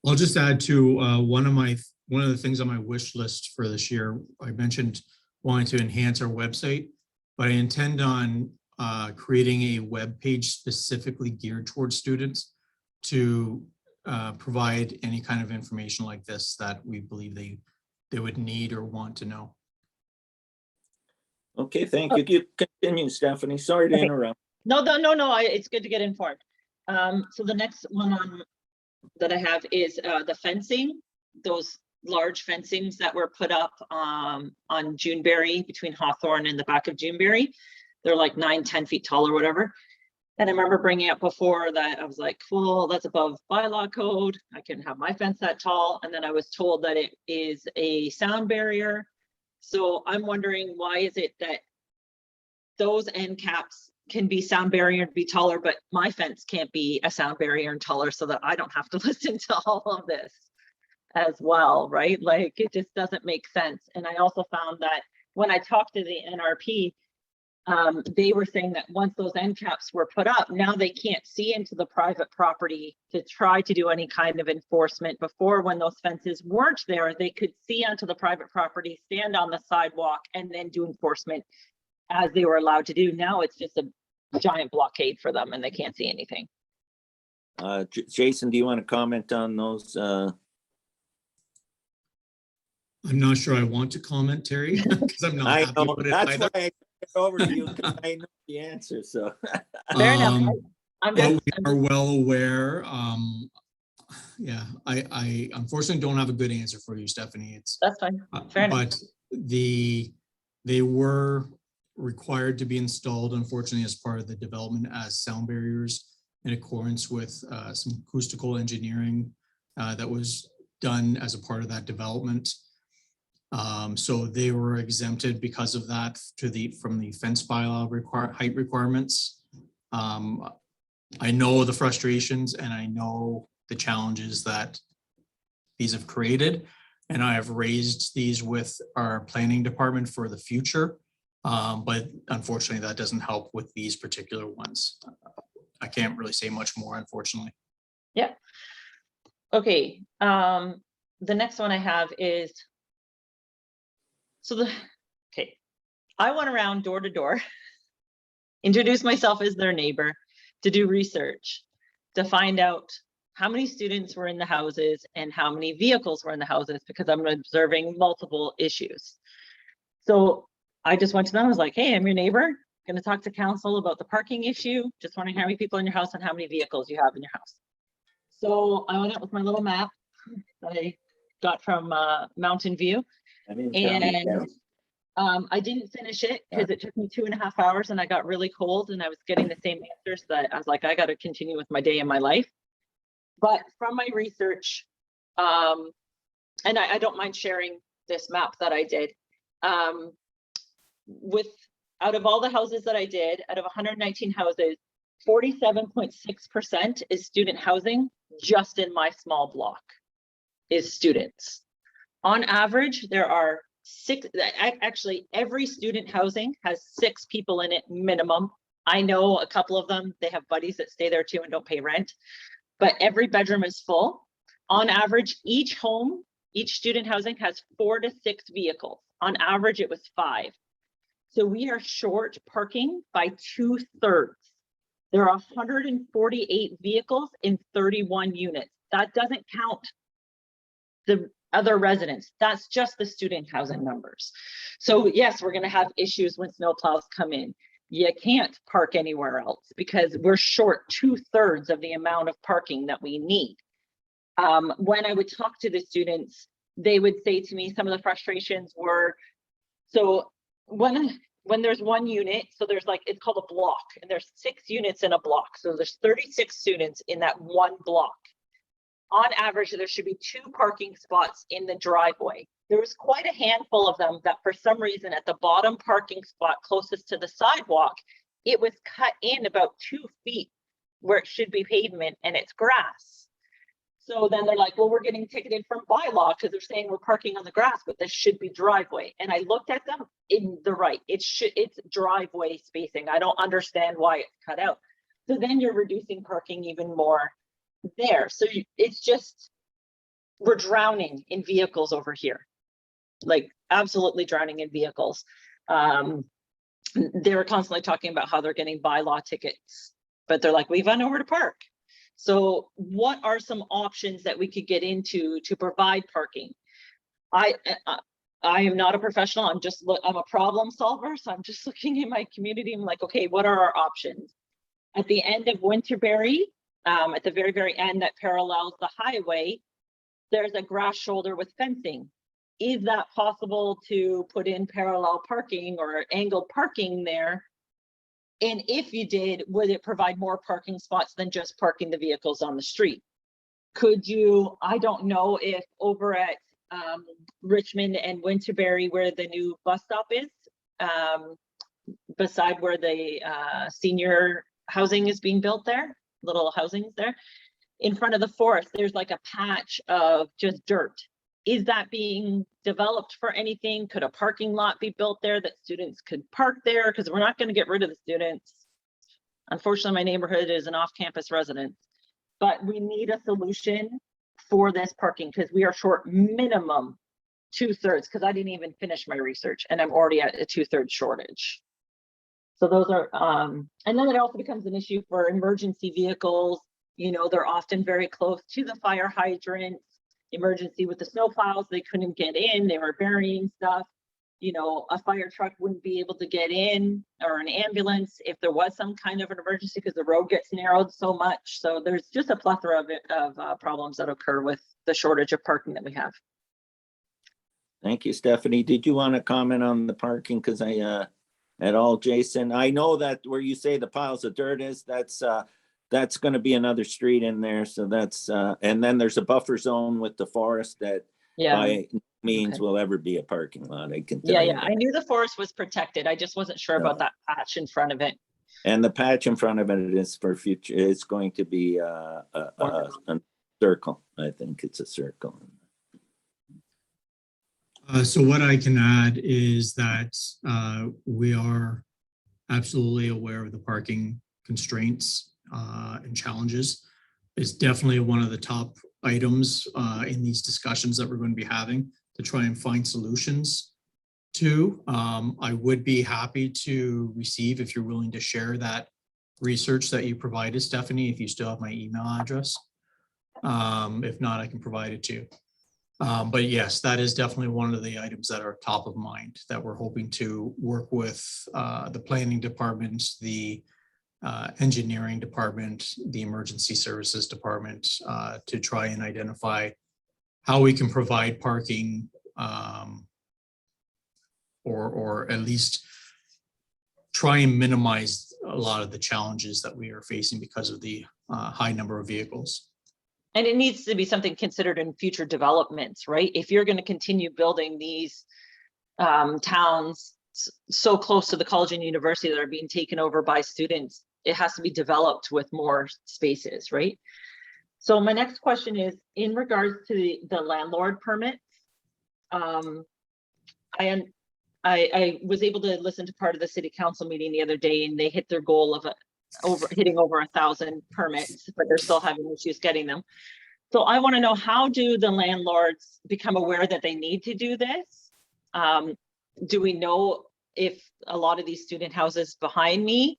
I'll just add to one of the things on my wish list for this year. I mentioned wanting to enhance our website, but I intend on creating a web page specifically geared towards students to provide any kind of information like this that we believe they would need or want to know. Okay, thank you. You continue, Stephanie. Sorry to interrupt. No, it's good to get informed. So the next one that I have is the fencing, those large fencings that were put up on Juneberry, between Hawthorne and the back of Juneberry. They're like 9-10 feet tall or whatever. And I remember bringing up before that I was like, well, that's above bylaw code. I couldn't have my fence that tall. And then I was told that it is a sound barrier. So I'm wondering, why is it that those end caps can be sound barrier and be taller, but my fence can't be a sound barrier and taller, so that I don't have to listen to all of this as well, right? Like, it just doesn't make sense. And I also found that when I talked to the NRP, they were saying that once those end caps were put up, now they can't see into the private property to try to do any kind of enforcement. Before, when those fences weren't there, they could see onto the private property, stand on the sidewalk, and then do enforcement as they were allowed to do. Now it's just a giant blockade for them and they can't see anything. Jason, do you want to comment on those? I'm not sure I want to comment, Terry, because I'm not I happy know, with it that's either. why I turned it over to you, because I know the answer, so. Fair enough. I'm But just, we are well aware. Yeah, I unfortunately don't have a good answer for you, Stephanie. It's that's fine. Fair enough. but they were required to be installed, unfortunately, as part of the development as sound barriers in accordance with some acoustical engineering that was done as a part of that development. So they were exempted because of that from the fence bylaw height requirements. I know the frustrations and I know the challenges that these have created, and I have raised these with our planning department for the future. But unfortunately, that doesn't help with these particular ones. I can't really say much more, unfortunately. Yeah. Okay. The next one I have is, okay. I went around door to door, introduced myself as their neighbor, to do research, to find out how many students were in the houses and how many vehicles were in the houses, because I'm observing multiple issues. So I just went to them. I was like, hey, I'm your neighbor. Going to talk to council about the parking issue. Just wondering how many people in your house and how many vehicles you have in your house. So I went out with my little map that I got from Mountain View. And I didn't finish it because it took me 2.5 hours and I got really cold and I was getting the same answers that I was like, I got to continue with my day and my life. But from my research, and I don't mind sharing this map that I did, out of all the houses that I did, out of 119 houses, 47.6% is student housing. Just in my small block is students. On average, there are 6, actually every student housing has 6 people in it minimum. I know a couple of them, they have buddies that stay there too and don't pay rent, but every bedroom is full. On average, each home, each student housing has 4 to 6 vehicles. On average, it was 5. So we are short parking by 2/3. There are 148 vehicles in 31 units. That doesn't count the other residents. That's just the student housing numbers. So yes, we're going to have issues when snowplows come in. You can't park anywhere else because we're short 2/3 of the amount of parking that we need. When I would talk to the students, they would say to me, some of the frustrations were, so when there's one unit, so there's like, it's called a block, and there's 6 units in a block. So there's 36 students in that one block. On average, there should be 2 parking spots in the driveway. There was quite a handful of them that for some reason at the bottom parking spot closest to the sidewalk, it was cut in about 2 feet where it should be pavement and it's grass. So then they're like, well, we're getting ticketed from bylaw because they're saying we're parking on the grass, but this should be driveway. And I looked at them in the right, it's driveway spacing. I don't understand why it's cut out. So then you're reducing parking even more there. So it's just, we're drowning in vehicles over here. Like absolutely drowning in vehicles. They were constantly talking about how they're getting bylaw tickets, but they're like, we've got nowhere to park. So what are some options that we could get into to provide parking? I am not a professional. I'm a problem solver. So I'm just looking in my community. I'm like, okay, what are our options? At the end of Winterberry, at the very, very end that parallels the highway, there's a grass shoulder with fencing. Is that possible to put in parallel parking or angled parking there? And if you did, would it provide more parking spots than just parking the vehicles on the street? Could you, I don't know if over at Richmond and Winterberry, where the new bus stop is, beside where the senior housing is being built there, little housings there, in front of the forest, there's like a patch of just dirt. Is that being developed for anything? Could a parking lot be built there that students could park there? Because we're not going to get rid of the students. Unfortunately, my neighborhood is an off-campus residence, but we need a solution for this parking because we are short minimum 2/3, because I didn't even finish my research and I'm already at a 2/3 shortage. So those are, and then it also becomes an issue for emergency vehicles. You know, they're often very close to the fire hydrants. Emergency with the snowplows, they couldn't get in, they were burying stuff. You know, a fire truck wouldn't be able to get in, or an ambulance if there was some kind of an emergency because the road gets narrowed so much. So there's just a plethora of problems that occur with the shortage of parking that we have. Thank you, Stephanie. Did you want to comment on the parking? Because at all, Jason, I know that where you say the piles of dirt is, that's going to be another street in there. So that's, and then there's a buffer zone with the forest that by no means will ever be a parking lot. I can tell you. I knew the forest was protected. I just wasn't sure about that patch in front of it. And the patch in front of it is for future, it's going to be a circle. I think it's a circle. So what I can add is that we are absolutely aware of the parking constraints and challenges. It's definitely one of the top items in these discussions that we're going to be having to try and find solutions to. I would be happy to receive, if you're willing to share that research that you provided, Stephanie, if you still have my email address. If not, I can provide it to you. But yes, that is definitely one of the items that are top of mind that we're hoping to work with the planning department, the engineering department, the emergency services department to try and identify how we can provide parking or at least try and minimize a lot of the challenges that we are facing because of the high number of vehicles. And it needs to be something considered in future developments, right? If you're going to continue building these towns so close to the college and university that are being taken over by students, it has to be developed with more spaces, right? So my next question is in regards to the landlord permits. I was able to listen to part of the city council meeting the other day, and they hit their goal of hitting over 1,000 permits, but they're still having issues getting them. So I want to know, how do the landlords become aware that they need to do this? Do we know if a lot of these student houses behind me,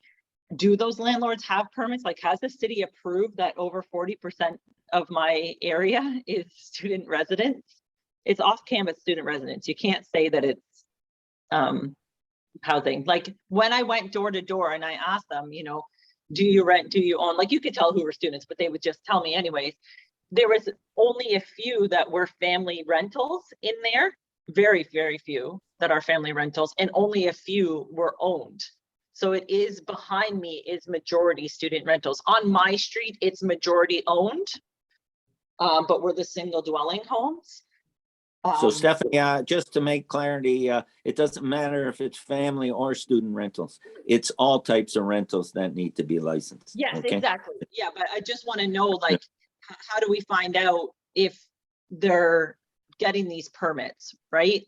do those landlords have permits? Like, has the city approved that over 40% of my area is student residents? It's off-campus student residents. You can't say that it's housing. Like when I went door to door and I asked them, you know, do you rent, do you own? Like you could tell who were students, but they would just tell me anyways. There was only a few that were family rentals in there, very, very few that are family rentals, and only a few were owned. So it is behind me is majority student rentals. On my street, it's majority owned, but we're the single dwelling homes. So Stephanie, just to make clarity, it doesn't matter if it's family or student rentals. It's all types of rentals that need to be licensed. Yes, okay? exactly. Yeah, but I just want to know, like, how do we find out if they're getting these permits, right?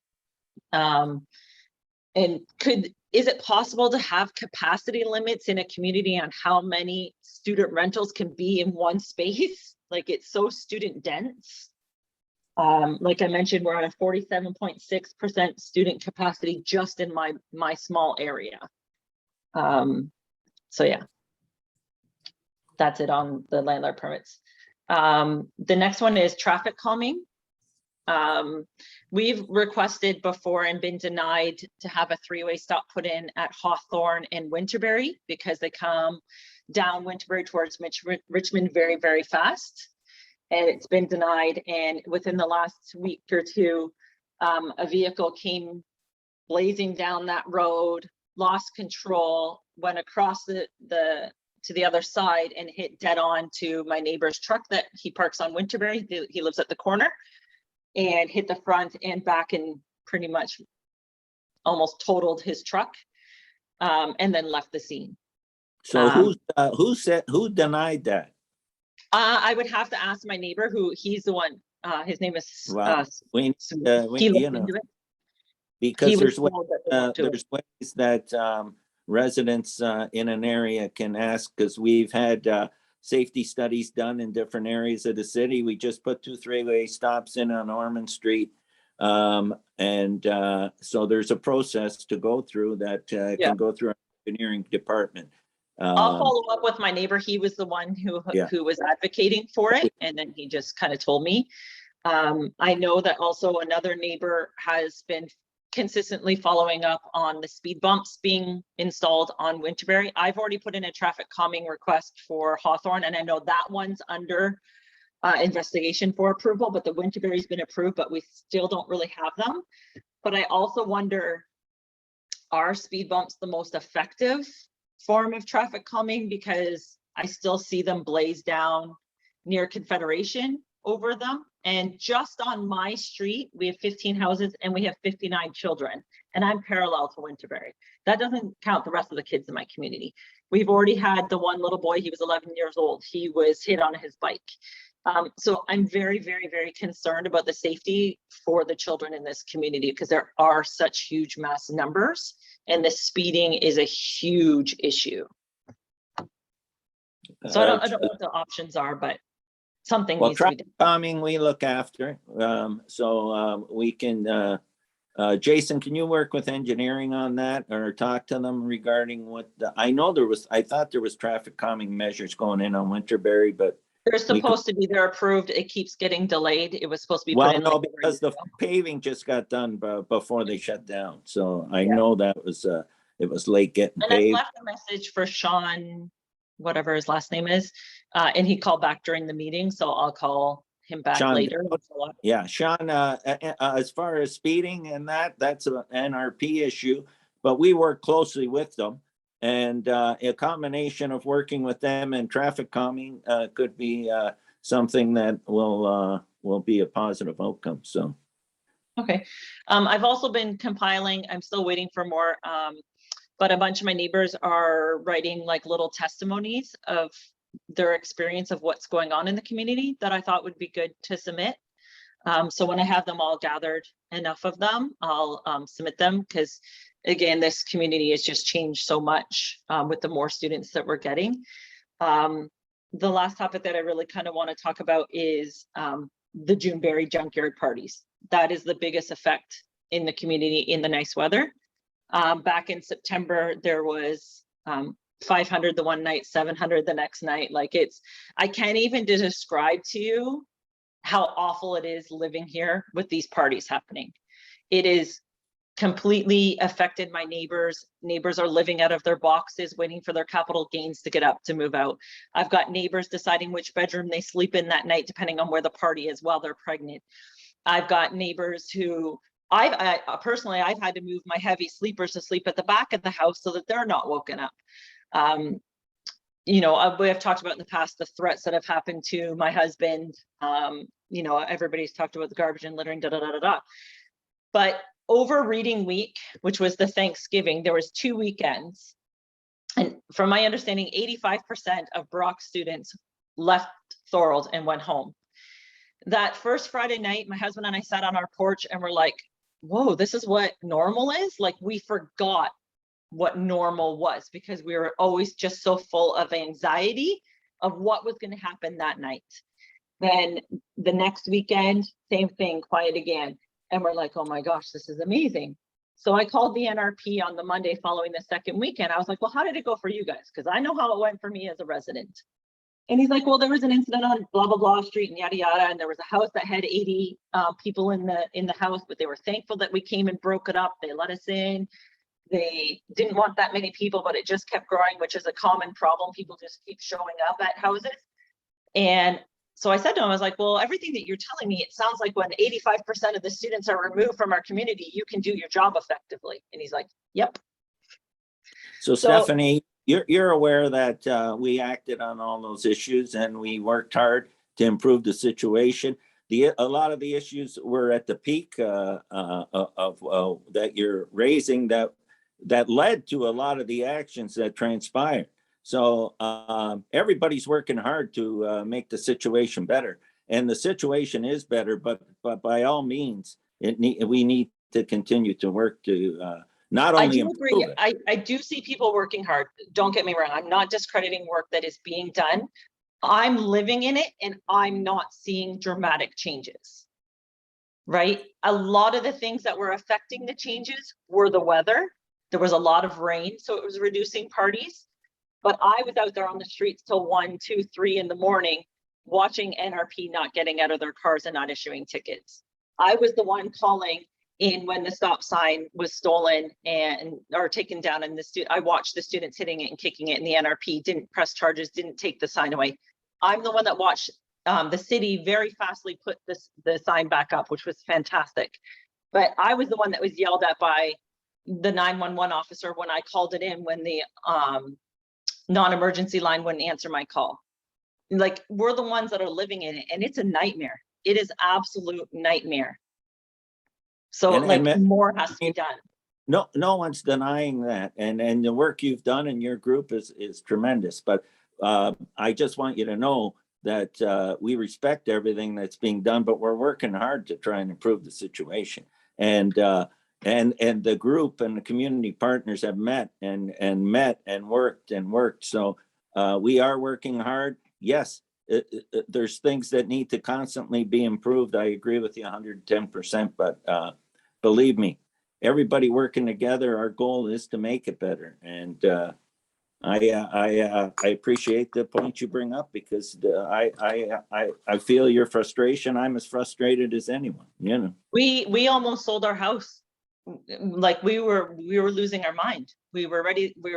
And is it possible to have capacity limits in a community on how many student rentals can be in one space? Like, it's so student dense. Like I mentioned, we're at a 47.6% student capacity just in my small area. So yeah, that's it on the landlord permits. The next one is traffic calming. We've requested before and been denied to have a three-way stop put in at Hawthorne and Winterberry because they come down Winterberry towards Richmond very, very fast. And it's been denied. And within the last week or two, a vehicle came blazing down that road, lost control, went across to the other side and hit dead on to my neighbor's truck that he parks on Winterberry. He lives at the corner, and hit the front and back and pretty much almost totaled his truck, and then left the scene. So who denied that? I would have to ask my neighbor, he's the one, his name is, Well, he you looked know, into it. because He there's was ways, told that they won't do it. there's ways that residents in an area can ask, because we've had safety studies done in different areas of the city. We just put 2 3-way stops in on Ormond Street. So there's a process to go through that can go through our engineering department. I'll follow up with my neighbor. He was the one who was advocating for it, and then he just kind of told me. I know that also another neighbor has been consistently following up on the speed bumps being installed on Winterberry. I've already put in a traffic calming request for Hawthorne, and I know that one's under investigation for approval, but the Winterberry's been approved, but we still don't really have them. But I also wonder, are speed bumps the most effective form of traffic calming? Because I still see them blaze down near Confederation over them. And just on my street, we have 15 houses and we have 59 children, and I'm parallel to Winterberry. That doesn't count the rest of the kids in my community. We've already had the one little boy, he was 11 years old. He was hit on his bike. So I'm very, very, very concerned about the safety for the children in this community, because there are such huge mass numbers, and the speeding is a huge issue. So I don't know what the options are, but something Well, needs to be done. traffic calming we look after, so we can, Jason, can you work with engineering on that, or talk to them regarding what I thought there was traffic calming measures going in on Winterberry, but They're supposed to be, they're approved. It keeps getting delayed. It was supposed to be put well, in. no, like because the paving just got done before they shut down, so I know that was it was late getting And I paved. left a message for Sean, whatever his last name is, and he called back during the meeting, so I'll call him back Sean, later. Yeah, Sean, as far as speeding and that's an NRP issue, but we work closely with them. And a combination of working with them and traffic calming could be something that will be a positive outcome, so. Okay, I've also been compiling, I'm still waiting for more, but a bunch of my neighbors are writing like little testimonies of their experience of what's going on in the community that I thought would be good to submit. So when I have them all gathered, enough of them, I'll submit them, because again, this community has just changed so much with the more students that we're getting. The last topic that I really kind of want to talk about is the Juneberry junkyard parties. That is the biggest effect in the community in the nice weather. Back in September, there was 500 the one night, 700 the next night. Like, I can't even describe to you how awful it is living here with these parties happening. It is completely affected my neighbors. Neighbors are living out of their boxes, waiting for their capital gains to get up to move out. I've got neighbors deciding which bedroom they sleep in that night, depending on where the party is while they're pregnant. I've got neighbors who personally, I've had to move my heavy sleepers to sleep at the back of the house so that they're not woken up. You know, we have talked about in the past the threats that have happened to my husband. You know, everybody's talked about the garbage and littering, But over reading week, which was the Thanksgiving, there was 2 weekends. And from my understanding, 85% of Brock students left Thorold and went home. That first Friday night, my husband and I sat on our porch and we're like, whoa, this is what normal is? Like, we forgot what normal was because we were always just so full of anxiety of what was going to happen that night. Then the next weekend, same thing, quiet again. And we're like, oh my gosh, this is amazing. So I called the NRP on the Monday following the second weekend. I was like, well, how did it go for you guys? Because I know how it went for me as a resident. And he's like, well, there was an incident on blah, blah, blah street and yada, yada. And there was a house that had 80 people in the house, but they were thankful that we came and broke it up. They let us in. They didn't want that many people, but it just kept growing, which is a common problem. People just keep showing up at houses. And so I said to him, I was like, well, everything that you're telling me, it sounds like when 85% of the students are removed from our community, you can do your job effectively. And he's like, yep. So Stephanie, you're aware that we acted on all those issues and we worked hard to improve the situation. A lot of the issues were at the peak of that you're raising that led to a lot of the actions that transpired. So everybody's working hard to make the situation better, and the situation is better. But by all means, we need to continue to work to not only I do agree. it. I do see people working hard. Don't get me wrong. I'm not discrediting work that is being done. I'm living in it and I'm not seeing dramatic changes, right? A lot of the things that were affecting the changes were the weather. There was a lot of rain, so it was reducing parties. But I was out there on the streets till 1, 2, 3 in the morning, watching NRP not getting out of their cars and not issuing tickets. I was the one calling in when the stop sign was stolen or taken down, and I watched the students hitting it and kicking it, and the NRP didn't press charges, didn't take the sign away. I'm the one that watched the city very fastly put the sign back up, which was fantastic. But I was the one that was yelled at by the 911 officer when I called it in, when the non-emergency line wouldn't answer my call. Like, we're the ones that are living in it, and it's a nightmare. It is absolute nightmare. So more has to be done. No one's denying that, and the work you've done in your group is tremendous. But I just want you to know that we respect everything that's being done, but we're working hard to try and improve the situation. And the group and the community partners have met and worked. So we are working hard. Yes, there's things that need to constantly be improved. I agree with you 110%, but believe me, everybody working together, our goal is to make it better. And I appreciate the point you bring up, because I feel your frustration. I'm as frustrated as anyone, you know. We almost sold our house. Like, we were losing our mind. We were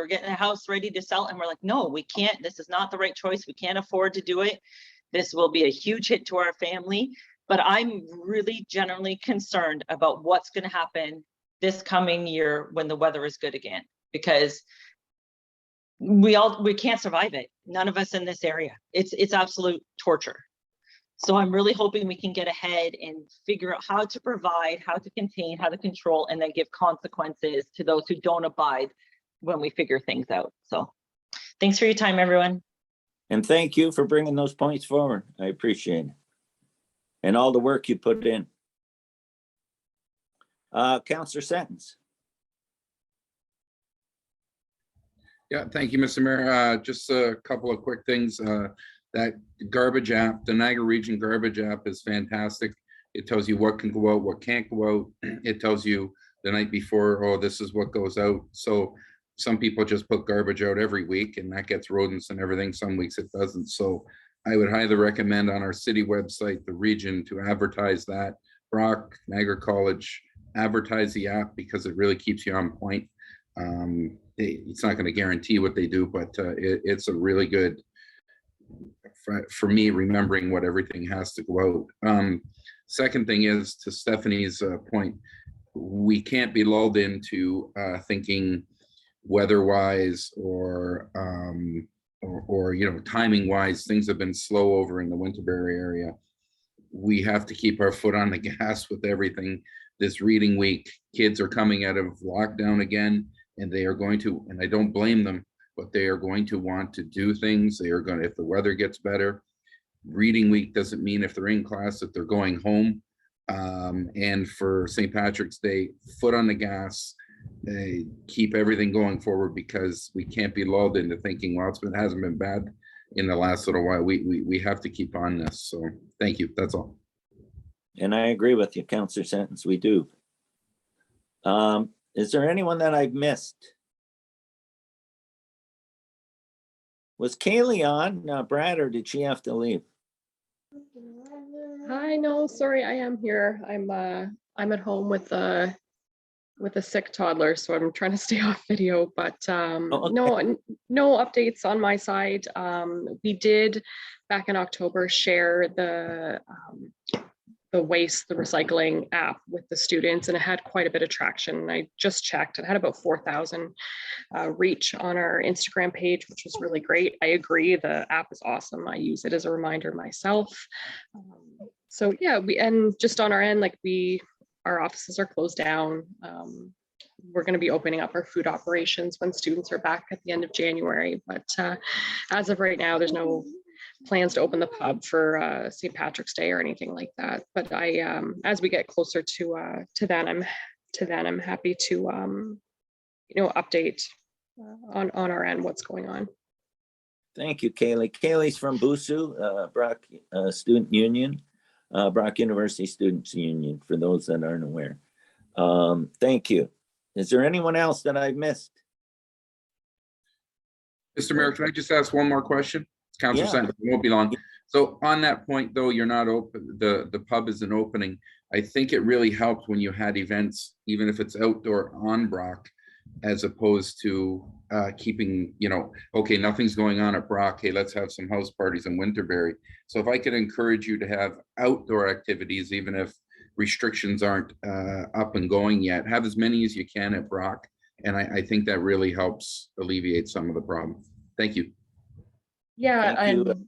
getting a house ready to sell, and we're like, no, we can't. This is not the right choice. We can't afford to do it. This will be a huge hit to our family. But I'm really generally concerned about what's going to happen this coming year when the weather is good again, because we can't survive it. None of us in this area. It's absolute torture. So I'm really hoping we can get ahead and figure out how to provide, how to contain, how to control, and then give consequences to those who don't abide when we figure things out. So thanks for your time, everyone. And thank you for bringing those points forward. I appreciate it. And all the work you put in. Councillor Sentence. Yeah, thank you, Mr. Mayor. Just a couple of quick things. That garbage app, the Niagara Region garbage app, is fantastic. It tells you what can go out, what can't go out. It tells you the night before, oh, this is what goes out. So some people just put garbage out every week, and that gets rodents and everything. Some weeks it doesn't. So I would highly recommend on our city website, the region, to advertise that. Brock, Niagara College, advertise the app, because it really keeps you on point. It's not going to guarantee what they do, but it's a really good, for me, remembering what everything has to go out. Second thing is, to Stephanie's point, we can't be lulled into thinking weather-wise or timing wise, things have been slow over in the Winterberry area. We have to keep our foot on the gas with everything. This reading week, kids are coming out of lockdown again, and they are going to, and I don't blame them, but they are going to want to do things. They are going to, if the weather gets better, reading week doesn't mean if they're in class that they're going home. And for St. Patrick's Day, foot on the gas, keep everything going forward, because we can't be lulled into thinking, well, it hasn't been bad in the last little while. We have to keep on this. So thank you. That's all. And I agree with you, Counselor Sentence, we do. Is there anyone that I've missed? Was Kaylee on, Brad, or did she have to leave? Hi, no, sorry, I am here. I'm at home with a sick toddler, so I'm trying to stay off video, but okay. no updates on my side. We did back in October share the waste, the recycling app with the students, and it had quite a bit of traction. I just checked, it had about 4,000 reach on our Instagram page, which was really great. I agree, the app is awesome. I use it as a reminder myself. So yeah, and just on our end, like our offices are closed down. We're going to be opening up our food operations when students are back at the end of January. But as of right now, there's no plans to open the pub for St. Patrick's Day or anything like that. But as we get closer to that, I'm happy to update on our end what's going on. Thank you, Kaylee. Kaylee's from BUSU, Brock Student Union, Brock University Students Union, for those that aren't aware. Thank you. Is there anyone else that I've missed? Mr. Mayor, can I just ask one more question? Councilor Yeah. Sentence, it won't be long. So on that point, though, you're not open, the pub isn't opening. I think it really helped when you had events, even if it's outdoor on Brock, as opposed to keeping, okay, nothing's going on at Brock. Hey, let's have some house parties in Winterberry. So if I could encourage you to have outdoor activities, even if restrictions aren't up and going yet, have as many as you can at Brock. And I think that really helps alleviate some of the problem. Thank you. Yeah, Thank you. and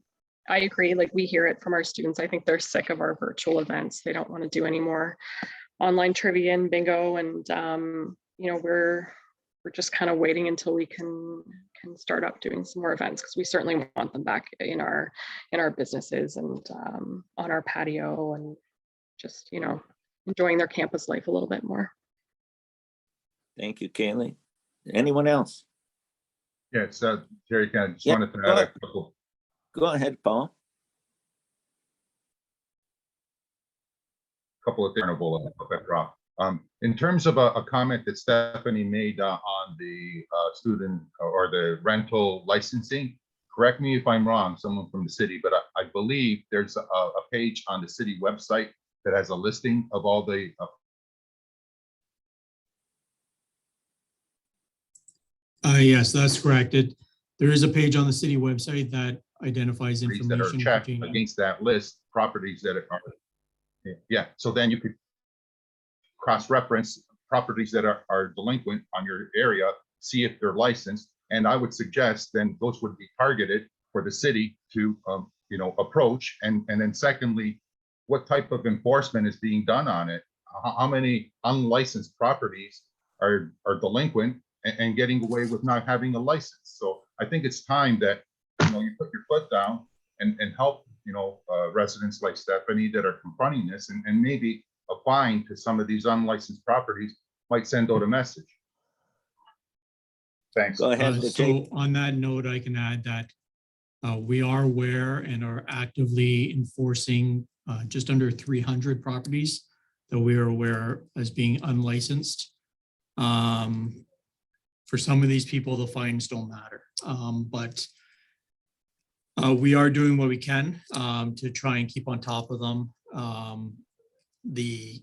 I agree. Like, we hear it from our students. I think they're sick of our virtual events. They don't want to do any more online trivia and bingo. And we're just kind of waiting until we can start up doing some more events, because we certainly want them back in our businesses and on our patio, and just enjoying their campus life a little bit more. Thank you, Kaylee. Anyone else? Yeah, it's Terry, I just Yeah, wanted to go add a ahead. couple Go ahead, Paul. of carnival at Rock. In terms of a comment that Stephanie made on the student or the rental licensing, correct me if I'm wrong, someone from the city, but I believe there's a page on the city website that has a listing of all the Yes, that's correct. There is a page on the city website that identifies properties that are information. checked pertaining- against that list, properties that are, yeah, so then you could cross-reference properties that are delinquent on your area, see if they're licensed, and I would suggest then those would be targeted for the city to, approach, and then secondly, what type of enforcement is being done on it? How many unlicensed properties are delinquent and getting away with not having a license? So I think it's time that, you put your foot down and help, residents like Stephanie that are confronting this, and maybe a fine to some of these unlicensed properties might send out a message. Thanks. Go ahead. So on that note, I can add that we are aware and are actively enforcing just under 300 properties that we are aware as being unlicensed. For some of these people, the fines don't matter, but we are doing what we can to try and keep on top of them. The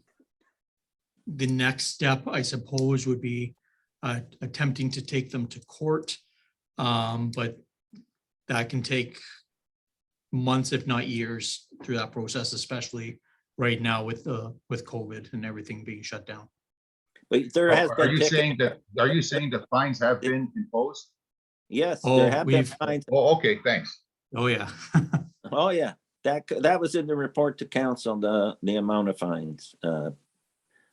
next step, I suppose, would be attempting to take them to court, but that can take months, if not years, through that process, especially right now with COVID and everything being shut down. But there has Are been you tickets. saying that fines have been imposed? Yes, Oh, there have been we've- fines. Oh, okay, thanks. Oh, yeah. Oh, yeah. That was in the report to council, the amount of fines,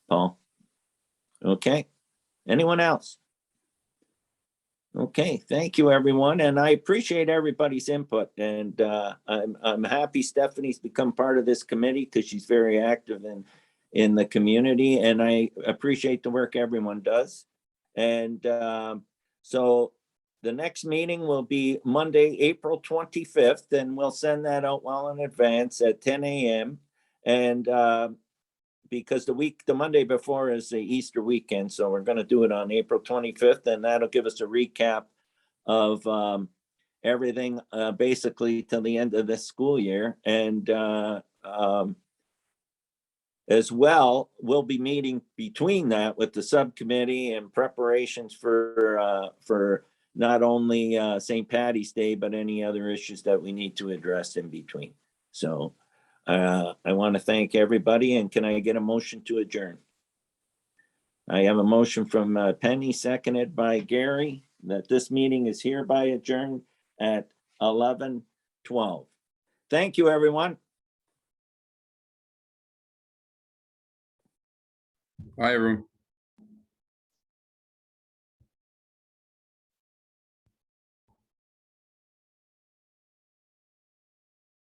Paul. Okay. Anyone else? Okay, thank you, everyone, and I appreciate everybody's input, and I'm happy Stephanie's become part of this committee because she's very active in the community, and I appreciate the work everyone does. And so the next meeting will be Monday, April 25th, and we'll send that out well in advance at 10 a.m. And because the Monday before is the Easter weekend, so we're gonna do it on April 25th, and that'll give us a recap of everything, basically till the end of this school year. And as well, we'll be meeting between that with the subcommittee and preparations for not only St. Patty's Day, but any other issues that we need to address in between. So I want to thank everybody, and can I get a motion to adjourn? I have a motion from Penny, seconded by Gary, that this meeting is hereby adjourned at 11:12. Thank you, everyone. Bye, everyone.